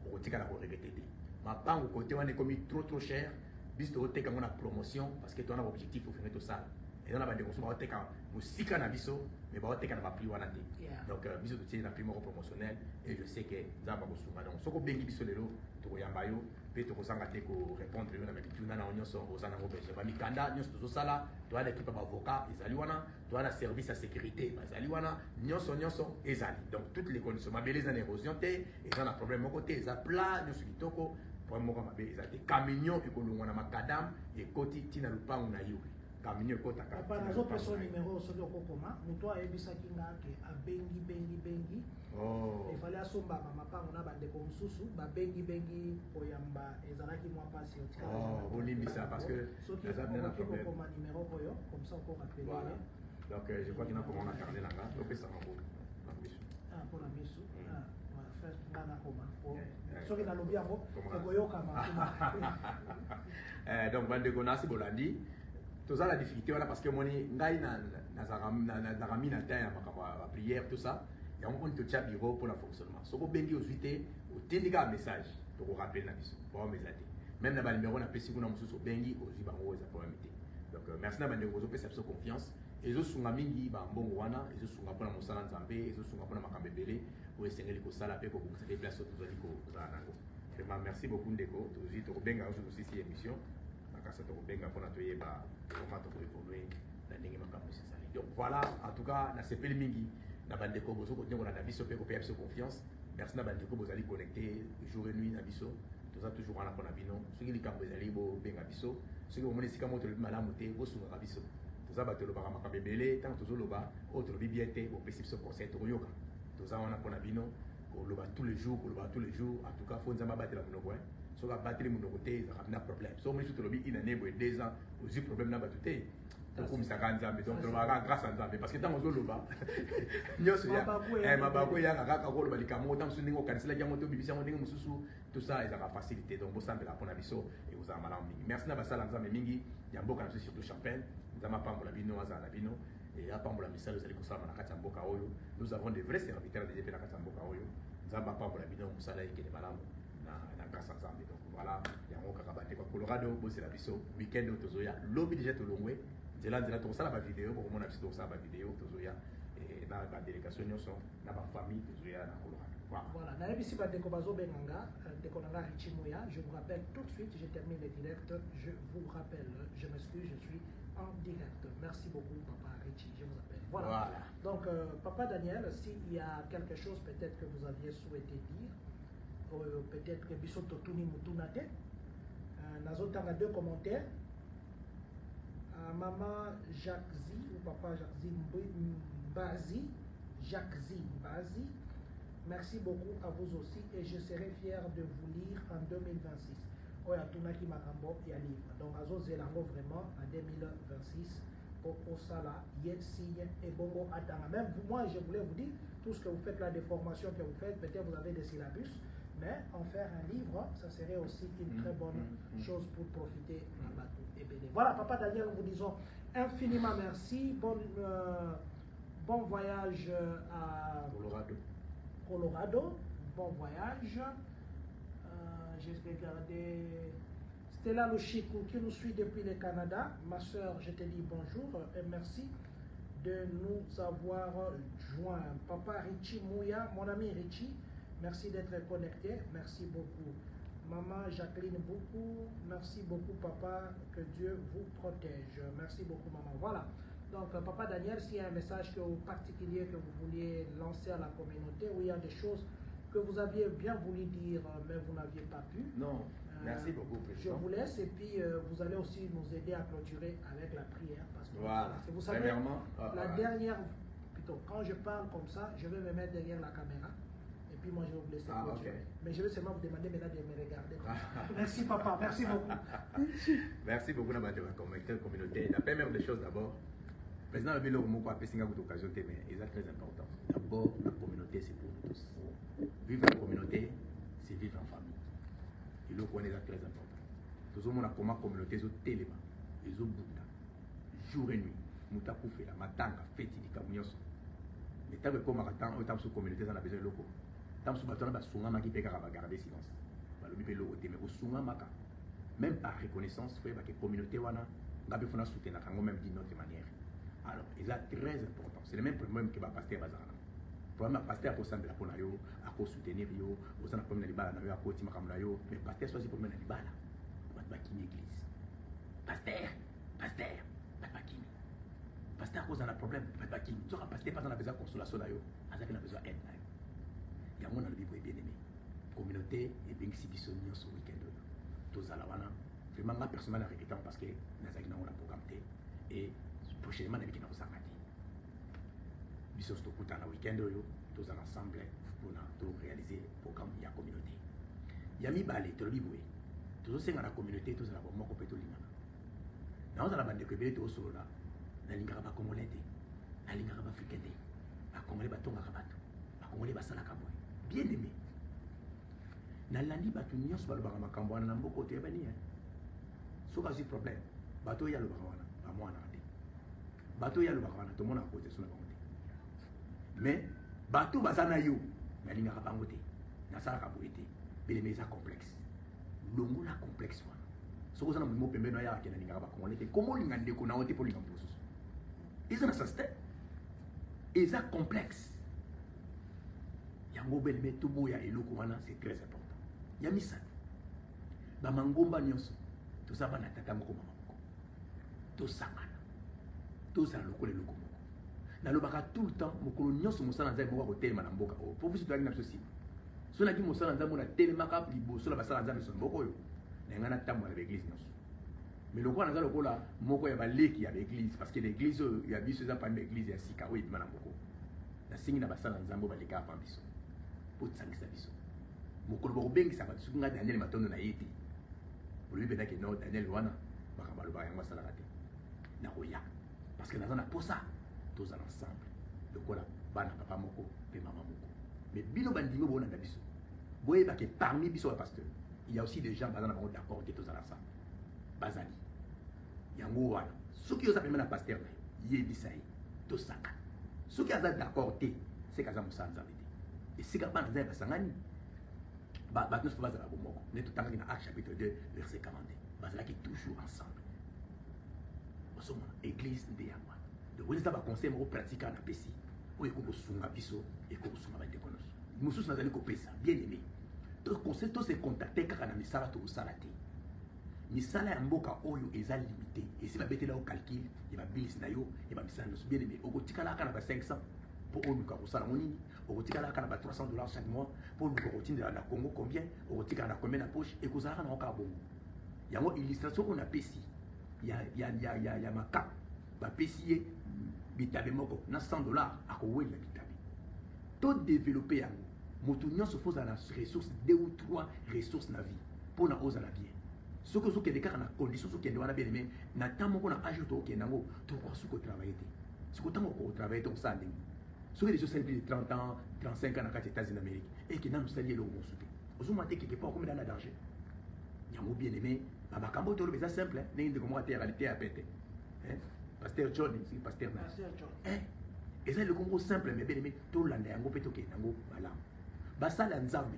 okotikala koregrete te mapango kote wana ekomi trop cher biso tokoteka yango na promotion parce que towana baobjectif ofenge tosala eza na bandeko mosusu baoteka mosika na biso mais baoteka na baprix wana te donc biso totie na prix moko promotionnel et je sais que nzambe akosunga donc soki obengi biso lelo tokoyamba yo mpe tokozanga te korépondre yo na babituna na nyonso oza nango besoin bamikanda nyonso tozosala toza na équipe ya bavocat ezali wana toza na service ya sécurité bazali wana nyonso ezali donc toutes les conditions mabele eza na érosion te eza na problème moko te eza plat nyonso kitoko problème moko mabe eza te camion ekolongwa na makadam ekoti ntina lupango na yo camion ekotaka papa nazopesa numéro soki okokoma moto ayebisaki nga ke abengi efali asombaka mapango na bandeko mosusu babengi koyamba ezalaki mwa mpasi olimbisa parce que soki okoki kokoma numéro oyo comme ça okorappele donc je crois kina komona carnet nanga opesanga mpona biso nga nakoma soki nalobi yango ekoyokama donc bandeko nasi bolandi toza la difficulté wana parce que moni ngai nazaka mina te ya makambo ya prière tout ça yango mponi totia bureau mpona fonctionnement soki obengi ozwi te otindi kaka message tokorappele na biso problème eza te même na banimero napesi kuna mosusu obengi ozwi bango eza problème te donc merci na bandeko ozopesa biso confiance ezosunga mingi bambongo wana ezosunga mpona mosala nzambe ezosunga mpona makambo ebele oyo esengeli kosala mpe kobongisa te place oyo tozali kozala nango vraiment merci beaucoup ndeko tozwi tokobenga oso tosisi émission makasa tokobenga mpona toyeba comment tokoévolue na ndenge makambo esesali donc voilà en tout cas nasepeli mingi na bandeko bozokotengola na biso mpe kopeya biso confiance merci na bandeko bozali connecté jour et nuit na biso toza toujours wana mpona bino soki likambo ezali bobenga biso soki bomoni esika moko tolobi malamu te bosungaka biso toza bato elobaka makambo ebele ntango tozoloba oyo tolobi bien te bopesi biso conseil tokoyoka toza wana mpona bino koloba tous les jours en tout cas fo nzambe abatela monoko soki abateli monoko te ezalaka mpena problème so omoni so tolobi inane boye 2 ans ozwi problème na bato te tokumisaka nzambe donc tolobaka grâce à nzambe parce que ntango ozoloba nyonso mabaku eyaka kaka koloba likambo ntango mosusu ndenge okaniselaki yango te obimisi yango ndenge mosusu tosala ezalaka facilité donc bosambela mpona biso ekozala malamu mingi merci na basala nzambe mingi ya mboka na biso surtout champagne nzambe apambola bino azala na bino apambola misala ezali kosalama na kati ya mboka oyo nous avons de vrais serviteurs déjà mpe na kati ya mboka oyo Zamba pas pour la bidon, ça là, qui est malade, dans grâce ensemble. Donc voilà, il y a un Kakabate, Colorado, c'est la biso, week-end au Tozoya, lobby déjà tout long, c'est là, tout ça, la vidéo, pour mon avis, tout ça, la vidéo, Tozoya, et dans la délégation, nous sommes dans ma famille, Tozoya, dans Colorado. Voilà, je vous rappelle tout de suite, je termine le direct, je vous rappelle, je m'excuse, je suis en direct. Merci beaucoup, Papa Richie, je vous appelle. Voilà. Donc, Papa Daniel, s'il y a quelque chose peut-être que vous aviez souhaité dire, peut-être que Bissoto Tuni Moutunate, Nazotanga 2 commentaires, Maman Jacques-Zi ou Papa Jacques-Zi Mbazi, Jacques-Zi Mbazi, merci beaucoup à vous aussi et je serai fier de vous lire en 2026. Oya Tunaki Makambo et livre. Donc, Azo Zelango vraiment en 2026 pour ça là, signe et bongo atanga. Même moi, je voulais vous dire, tout ce que vous faites là, des formations que vous faites, peut-être vous avez des syllabus, mais en faire un livre, ça serait aussi une très bonne chose pour profiter à Batou et Béné. Voilà, Papa Daniel, nous vous disons infiniment merci. Bon voyage à Colorado. Bon voyage. J'ai regardé Stella Lochikou qui nous suit depuis le Canada. Ma soeur, je te dis bonjour et merci de nous avoir joints. Papa Richie Mouya, mon ami Richie, merci d'être connecté. Merci beaucoup. Maman Jacqueline beaucoup. Merci beaucoup, papa. Que Dieu vous protège. Merci beaucoup, maman. Voilà. Donc, Papa Daniel, s'il y a un message particulier que vous vouliez lancer à la communauté, où il y a des choses que vous aviez bien voulu dire, mais vous n'aviez pas pu. Non, merci beaucoup, Président. Je vous laisse et puis vous allez aussi nous aider à clôturer avec la prière. Parce que voilà. Vous savez, la dernière, plutôt, quand je parle comme ça, je vais me mettre derrière la caméra. Et puis moi, je vais vous laisser clôturer. Okay. Mais je vais seulement vous demander maintenant de me regarder. Merci, papa. Merci beaucoup. Merci beaucoup, la communauté. La première des choses d'abord, le président de Bélo Moko a fait une occasion, mais c'est très important. D'abord, la communauté, c'est pour nous tous. Vivre en communauté, c'est vivre en famille. Et le qu'on est très important. Tout le monde a comment communauté, ils ont téléma, ils ont bouta, jour et nuit, mouta koufela, matanga, fête, dikamunyoso. Mais tant que comme attend, on tape sur communauté, on a besoin de locaux. Tant que on a besoin de qui peut garder silence. Le bébé logo, mais au sunga maka. Même par reconnaissance, il faut que la communauté wana, gabi fona soutenir la même d'une autre manière. Alors, c'est très important. C'est le même problème que le pasteur Bazana. Le problème pasteur pour s'en pour nayo, à cause soutenir yo, au sein de problème de libala, à cause de makamlayo, mais pasteur soit si problème de libala, pas de bakini église. Pasteur, pas bakini. Pasteur à cause d'un problème, pas de bakini. Tu auras pasteur pas dans la besoin de consolation nayo, à ça qu'il a besoin d'aide nayo. Il y a un monde dans le Bible bien aimé. Communauté et bien si bisogno sur week-end. Tous à la wana. Vraiment ma personne n'a répété parce que nazaki na on a programme et prochainement avec nous samedi. Biso sto kuta na week-end yo, tous ensemble pour réaliser le programme de la communauté. Yami balé to biboué. Tous senga la communauté tous la bomba ko peto lingana. Na on a la bande ko bele to solo na lingara ba congolais té. Na lingara ba africain té. Ba congolais ba tonga ka bato. Ba congolais ba sala ka boy. Bien aimé. Na landi ba tunyo so ba makambo na mboko te ba ni. Soka si problème. Bato ya lo ba wana, ba mwana té. Bato ya lo ba wana to mona ko te so na ba. Mais bateau bazana yo na linga ka bango te na sala ka boité bele meza complexe longo la complexe wana soko sana mo pembe no ya ke na linga ka ba congolais te comment linga ndeko na ote pour linga mposo ils ont ça c'était eza complexe yango bele me tubo ya eloko wana c'est très important ya misala ba mangomba nyonso to sa bana tata moko mama moko to sangana to sa lokole lokolo nalobaka tout le temps mokolo nyonso mosala nzambe moko akotelema na mboka oyo po biso toyaki na biso nsima so naki mosala nzambe oyo natelemaka liboso na basala nzambe so mboka oyo na ngai natambola na baeglise nyonso mais lokola naza lokola moko ya baleki ya baeglise parce que l'église oyo ya biso eza pami baeglise ya sika oyo ebima na mboka nasengi na basala nzambe oyo balekaka pa biso po tosangisa biso mokolo bakobengisa bato soki ngai daniel matondo na ye te olobi mpendaki no daniel wana makambo alobaka yango asalaka te nakoya parce que naza na posa tous ensemble de quoi bana papa moko et maman moko mais bino bandimo bona na biso boye ba que parmi biso pasteur il y a aussi des gens bazana bango d'accord que tous ensemble bazali yango wana soki yo sapema na pasteur na ye bisai to saka soki aza d'accord te c'est kaza musanza bete Et si Gaba n'a pas sangani, nous sommes à la bombe. Nous sommes dans Acte chapitre 2, verset 42. Basala qui est toujours ensemble. Nous sommes église de Yahweh. Donc, vous avez un conseil pour pratiquer en APC. Vous avez un sunga biso et vous avez un déconnos. Nous sommes dans le copesa, bien aimé. Tous les conseils, tous ces contacts, car on a mis ça là, tout ça là. Misala ya mboka oyo eza limité. Et si va betela au calcul, il va bilis na yo, il va misala nos bien aimé. Au tika la kana ba 500 pour on nous ça monini. Au tika la kana ba $300 chaque mois pour nous continuer dans Congo combien? Au tika na combien na poche et que ça na ka bongo. Ya mo illustration on a pesi. Ya ma cap. Ba pesier bitabe moko na $100 à ko wela bitabe. Tout développer yango. Moto nyonso faut na ressources 2 ou 3 ressources na vie pour na oza na bien. Ce que vous avez dans la condition, ce que vous avez bien aimé, n'attendons qu'on a ajouté au Kenango, tout le monde travaille. Ce que vous avez travaillé, c'est ça. Ce que les gens de 30 ans, 35 ans dans les États-Unis d'Amérique, et qui n'ont pas sali le bon souper. Vous avez quelque part comme dans la danger. Il y a un bien aimé, mais quand vous avez simple, n'est de comment la réalité à péter. Pasteur John, c'est Pasteur John. Et ça, le Congo simple, mais bien aimé, tout le monde est un peu pété au Kenango, voilà. Basa la Nzambe,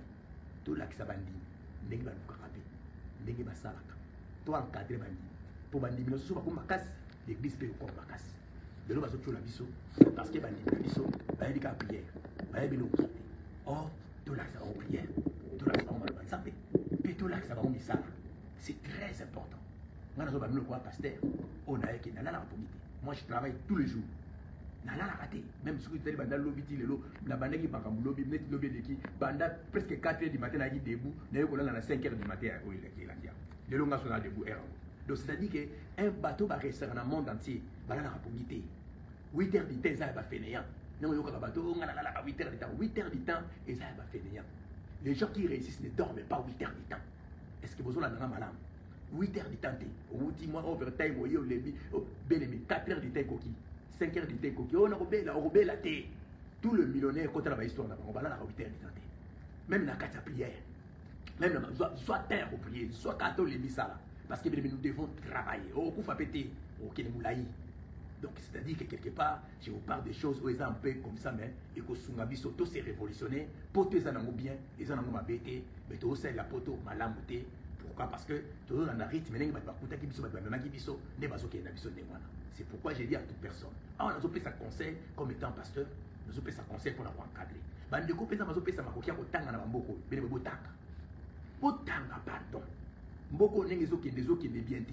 tout l'axabandi, n'est pas le carabé. Ndenge basalaka to encadrer bandi po bandi bino so bakoma makasi l'église pe ko makasi de lo bazo tchola biso parce que bandi biso ba yebika prière ba yebilo ko oh to la sa prière to la sa mal bansape pe to la sa ba misala c'est très important ngana zo ba mino ko pasteur on a yeke na la pomité moi je travaille tous les jours na la raté même si vous êtes banda lobby ti lelo na banda ki makambu lobby net lobby leki banda presque 4h du matin na yi debout na yo ko na 5h du matin o il est là de longa sona debout er donc c'est à dire que un bateau va rester dans le monde entier bala na pomité 8h du temps ça va fainéant non yo ka bateau ngana la 8h du temps 8h du temps et ça va fainéant les gens qui réussissent ne dorment pas 8h du temps est-ce que vous avez la malade 8h du temps au petit mois overtime au yo lebi ben 4h du temps coquille 5h du temps coquille on a robé la terre tout le millionnaire quand on a histoire on va là à 8h du temps même la carte à prière même soit terre pour prier soit quand les misala parce que nous devons travailler au coup fa péter au Kenemoulaï donc c'est à dire que quelque part je vous parle des choses où ils sont un peu comme ça mais et que Sungabi Soto s'est révolutionné pour tous les gens bien les gens ont bêté mais tout c'est la poto malamuté pourquoi parce que tout le monde a rythme n'est pas coûter qui biso ba qui biso ne baso qui na biso ne wana c'est pourquoi j'ai dit à toute personne on a pris sa conseil comme étant pasteur nous avons pris sa conseil pour l'avoir encadré bande ko pesa mazo pesa makokia ko tanga na bamboko bele botaka botanga pardon mboko ndenge ezokende bien te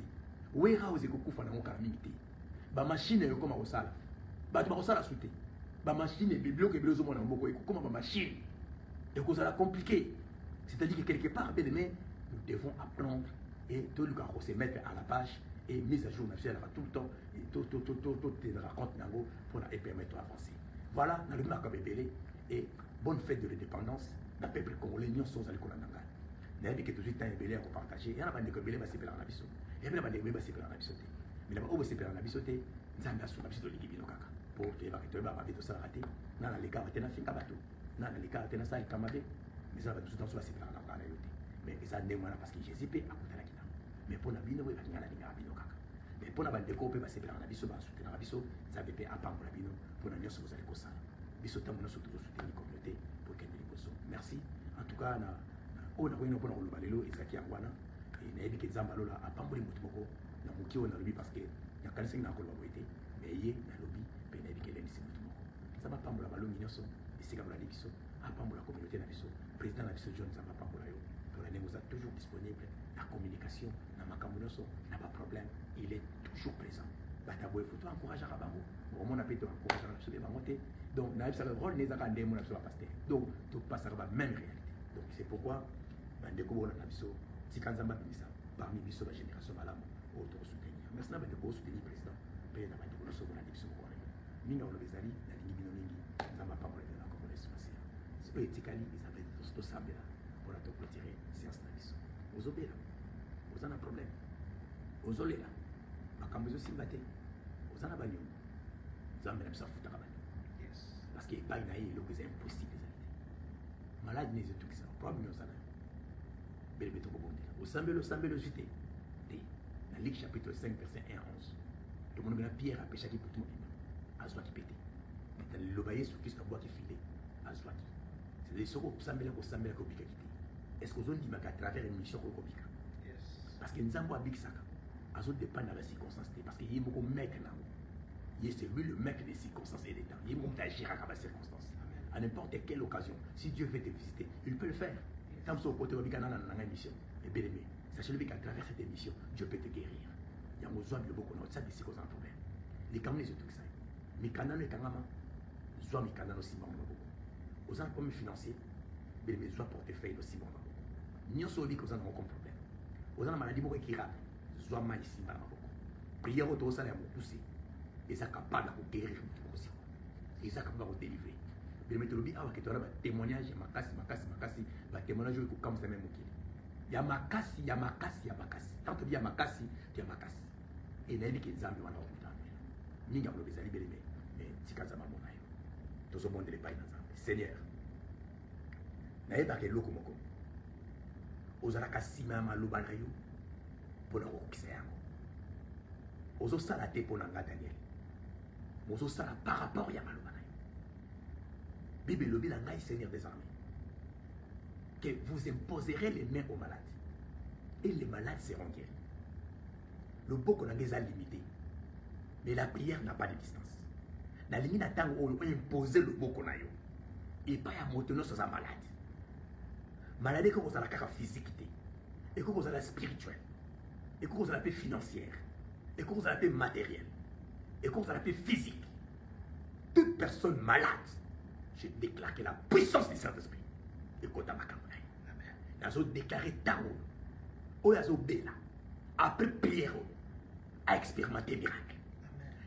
warehouse ekokufa nango kala mingi te bamashine ekoma kosala bato bakosala su te bamashine biloko ebele ozomona mboko ekokoma bamashine ekozala compliqué c'est-à-dire que quelque part bien aimé nous devons apprendre et toluka se mettre à la page et mise à jour nationale tout le temps et tout te raconte nango pour permettre d'avancer voilà na lobima ka bebele et bonne fête de l'indépendance na peuple congolais nyonso ozali kolandanga nayebi ke tozwi temps ebele ya kopartage yana bandeko ebele basepelaka na biso ebele bandeko ebele basepelaka na biso te mais oyo basepelaka na biso te nzambe asunga biso tolingi bino kaka po toyebaka toyebaka mabe tosalaka te na nalekaka te nafinga bato na nalekaka te nasalika mabe mais eza bato nyonso basepelaka na ngana yo te mais eza ndenge wana parce que jésus mpe akutanaki nango mais mpo na bino oyo balinga nalingaka bino kaka mais mpo na bandeko mpe basepelaka na biso basutenaka biso nzambe mpe apambola bino mpo na nyonso bozali kosala biso ntango nyonso tozosuteni communauté po ekende liboso merci en tout cas na oyo nakoki mpona koloba lelo ezalaki yango wana nayebi ke nzambe alola apamboli motu moko na moki oyo nalobi parce que nakanisaki na koloba boye te mais ye nalobi mpe nayebi ke elendisi motu moko nzambe apambola balongi nyonso esika bolandi biso apambola communauté na biso président na biso john nzambe apambola yo mpona ndenge oza toujours disponible na communication na makambo nyonso na baproblème il est toujours présent bato boye fo toencourageaka bango omona mpe toencourageaka biso mpe bango te donc nayebisaka role ne ezaka ndenge mona biso bapaster donc topasaka bameme réalité donc c'est pourquoi bandeko bolanda biso tika nzambe abimisa parmi biso bagénération malamu oyo tokosoutenir merci na bandeko osoutenir président mpe na bandeko nyonso bolandi biso moko wana mingi oloba ezali nalingi bino mingi nzambe apambola bino na komona esmasiya oyo etikali ezambe tosambela mpona toclotire science na biso ozobela oza na problème ozolela makambo ezosimba te oza na baniongo nzambe na biso afutaka baniongo parce que epai na ye eloko eza impossible ezali te malade ne ezotukisa problème ozala bele beto kobondela osambeli ozwi te na Luc chapitre 5 verset 1 à 11 tomonaki na pierre apeshaki putu mobima azwaki pete liloba yesu kristo abwaki file azwaki C'est ce qu'on s'appelle est-ce que vous dit à travers une mission qu'on complique? Parce que nous avons un big sac. À ce dépend de la circonstance. Parce qu'il y a beaucoup de mecs là. C'est lui le mec des circonstances et des temps. Il va agir à la circonstance. À n'importe quelle occasion, si Dieu veut te visiter, il peut le faire. Quand vous êtes au côté de la mission, et bien aimé, sachez-le qu'à travers cette émission, Dieu peut te guérir. Il y a besoin de beaucoup de ça, c'est qu'on a un problème. Les Camerounais, c'est tout ça. Mais quand on est Kanama, Zoa Mikana aussi, bon, beaucoup. Aux uns comme financier, mais les Zoa portefeuille aussi, bon, beaucoup. Nous sommes dit qu'on a un problème. Aux uns maladie, beaucoup qui rate, Zoa ma ici, bon, beaucoup. Prière autour de ça, il y a beaucoup aussi. Et ça capable de guérir aussi. Et ça capable de délivrer. Mais le méthodologie, que tu as un témoignage, makasi, un témoignage comme ça même. Il y a makasi. Tant que il y a makasi, tu as makasi. Et il y a des gens qui ont un Ninga lo bezali beleme mais tikaza mamona yo tozo monde le pai na nzambe Seigneur na yeba ke loko moko ozala kasima maloba na yo pona kokisa yango ozo sala te pona nga Daniel ozo sala par rapport ya maloba na yo Bible lobi la ngai Seigneur des armées que vous imposerez les mains aux malades et les malades seront guéris. Le boko na ngeza limité. Mais la prière n'a pas de distance. La limite attend où on impose le beau qu'on a eu. Et pas à monter sur sa malade. Maladie que vous avez la physique, et que vous avez la spirituelle, et que vous avez la paix financière, et que vous avez la paix matérielle, et que vous avez la paix physique. Toute personne malade, je déclare que la puissance du Saint-Esprit est contre ma campagne. Nous avons déclaré Tao, où nous avons après prière, à expérimenter miracle.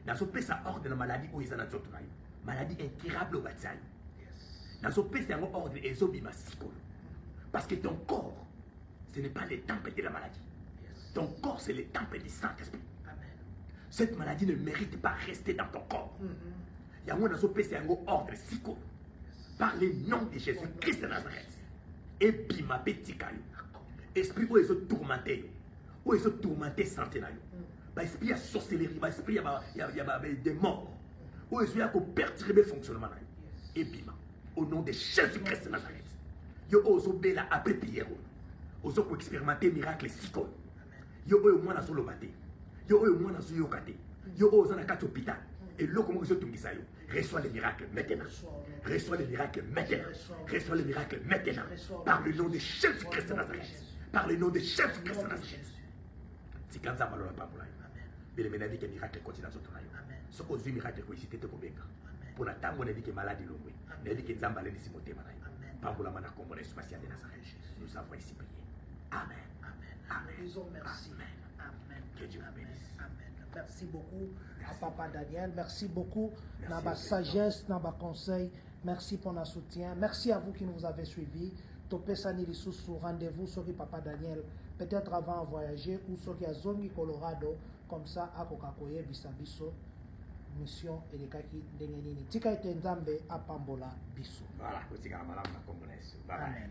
Dans ce pays, ça ordre de maladie où ils en ont tout. Maladie incurable au bataille. Dans ce pays, c'est un ordre et parce que ton corps, ce n'est pas le temple de la maladie. Ton corps, c'est le temple du Saint-Esprit. Cette maladie ne mérite pas de rester dans ton corps. Il y a dans ce pays, c'est un ordre psycho. Par le nom de Jésus-Christ de Nazareth. Et bima petit caillou. Esprit où ils sont tourmentés. Où ils sont tourmentés centenaires. L'esprit de sorcellerie, l'esprit de mort, où est-ce qu'il y a perturber le fonctionnement. Et bima, au nom de Jésus-Christ de Nazareth, yo ozo bela après prière, ozo ko expérimenter miracle psycho. Yo au moins dans le bâté, yo au moins dans le yokate, yo ozo na kati hôpital. Et là comment vous êtes yo, reçois les miracles maintenant. Reçois les miracles maintenant. Reçois les miracles maintenant. Par le nom de Jésus-Christ de Nazareth. Par le nom de Jésus-Christ de Nazareth. C'est quand ça va le pas pour là. Mais le ménage qui miracle continue dans notre royaume. Ce qu'on dit miracle quoi ici t'es pour bien. Pour la temps on a dit que maladie longue. On a dit que Zamba les simoté malade. Pas pour la mana comme on spatial de Nazareth. Nous avons ici prié. Amen. Amen. Disons merci. Amen. Que Dieu vous bénisse. Amen. Merci beaucoup à Papa Daniel. Merci beaucoup dans ma sagesse, dans ma conseil. Merci pour notre soutien. Merci à vous qui nous avez suivis. Topé Sani Lissoussou, rendez-vous sur Papa Daniel. Peut-être avant de voyager ou sur qui a Zongi Colorado. Comme ça, à Kokakoye, Bisabiso, mission et les kaki dengenini. Tika ite nzambe apambola biso. Voilà, aussi quand on a Amen.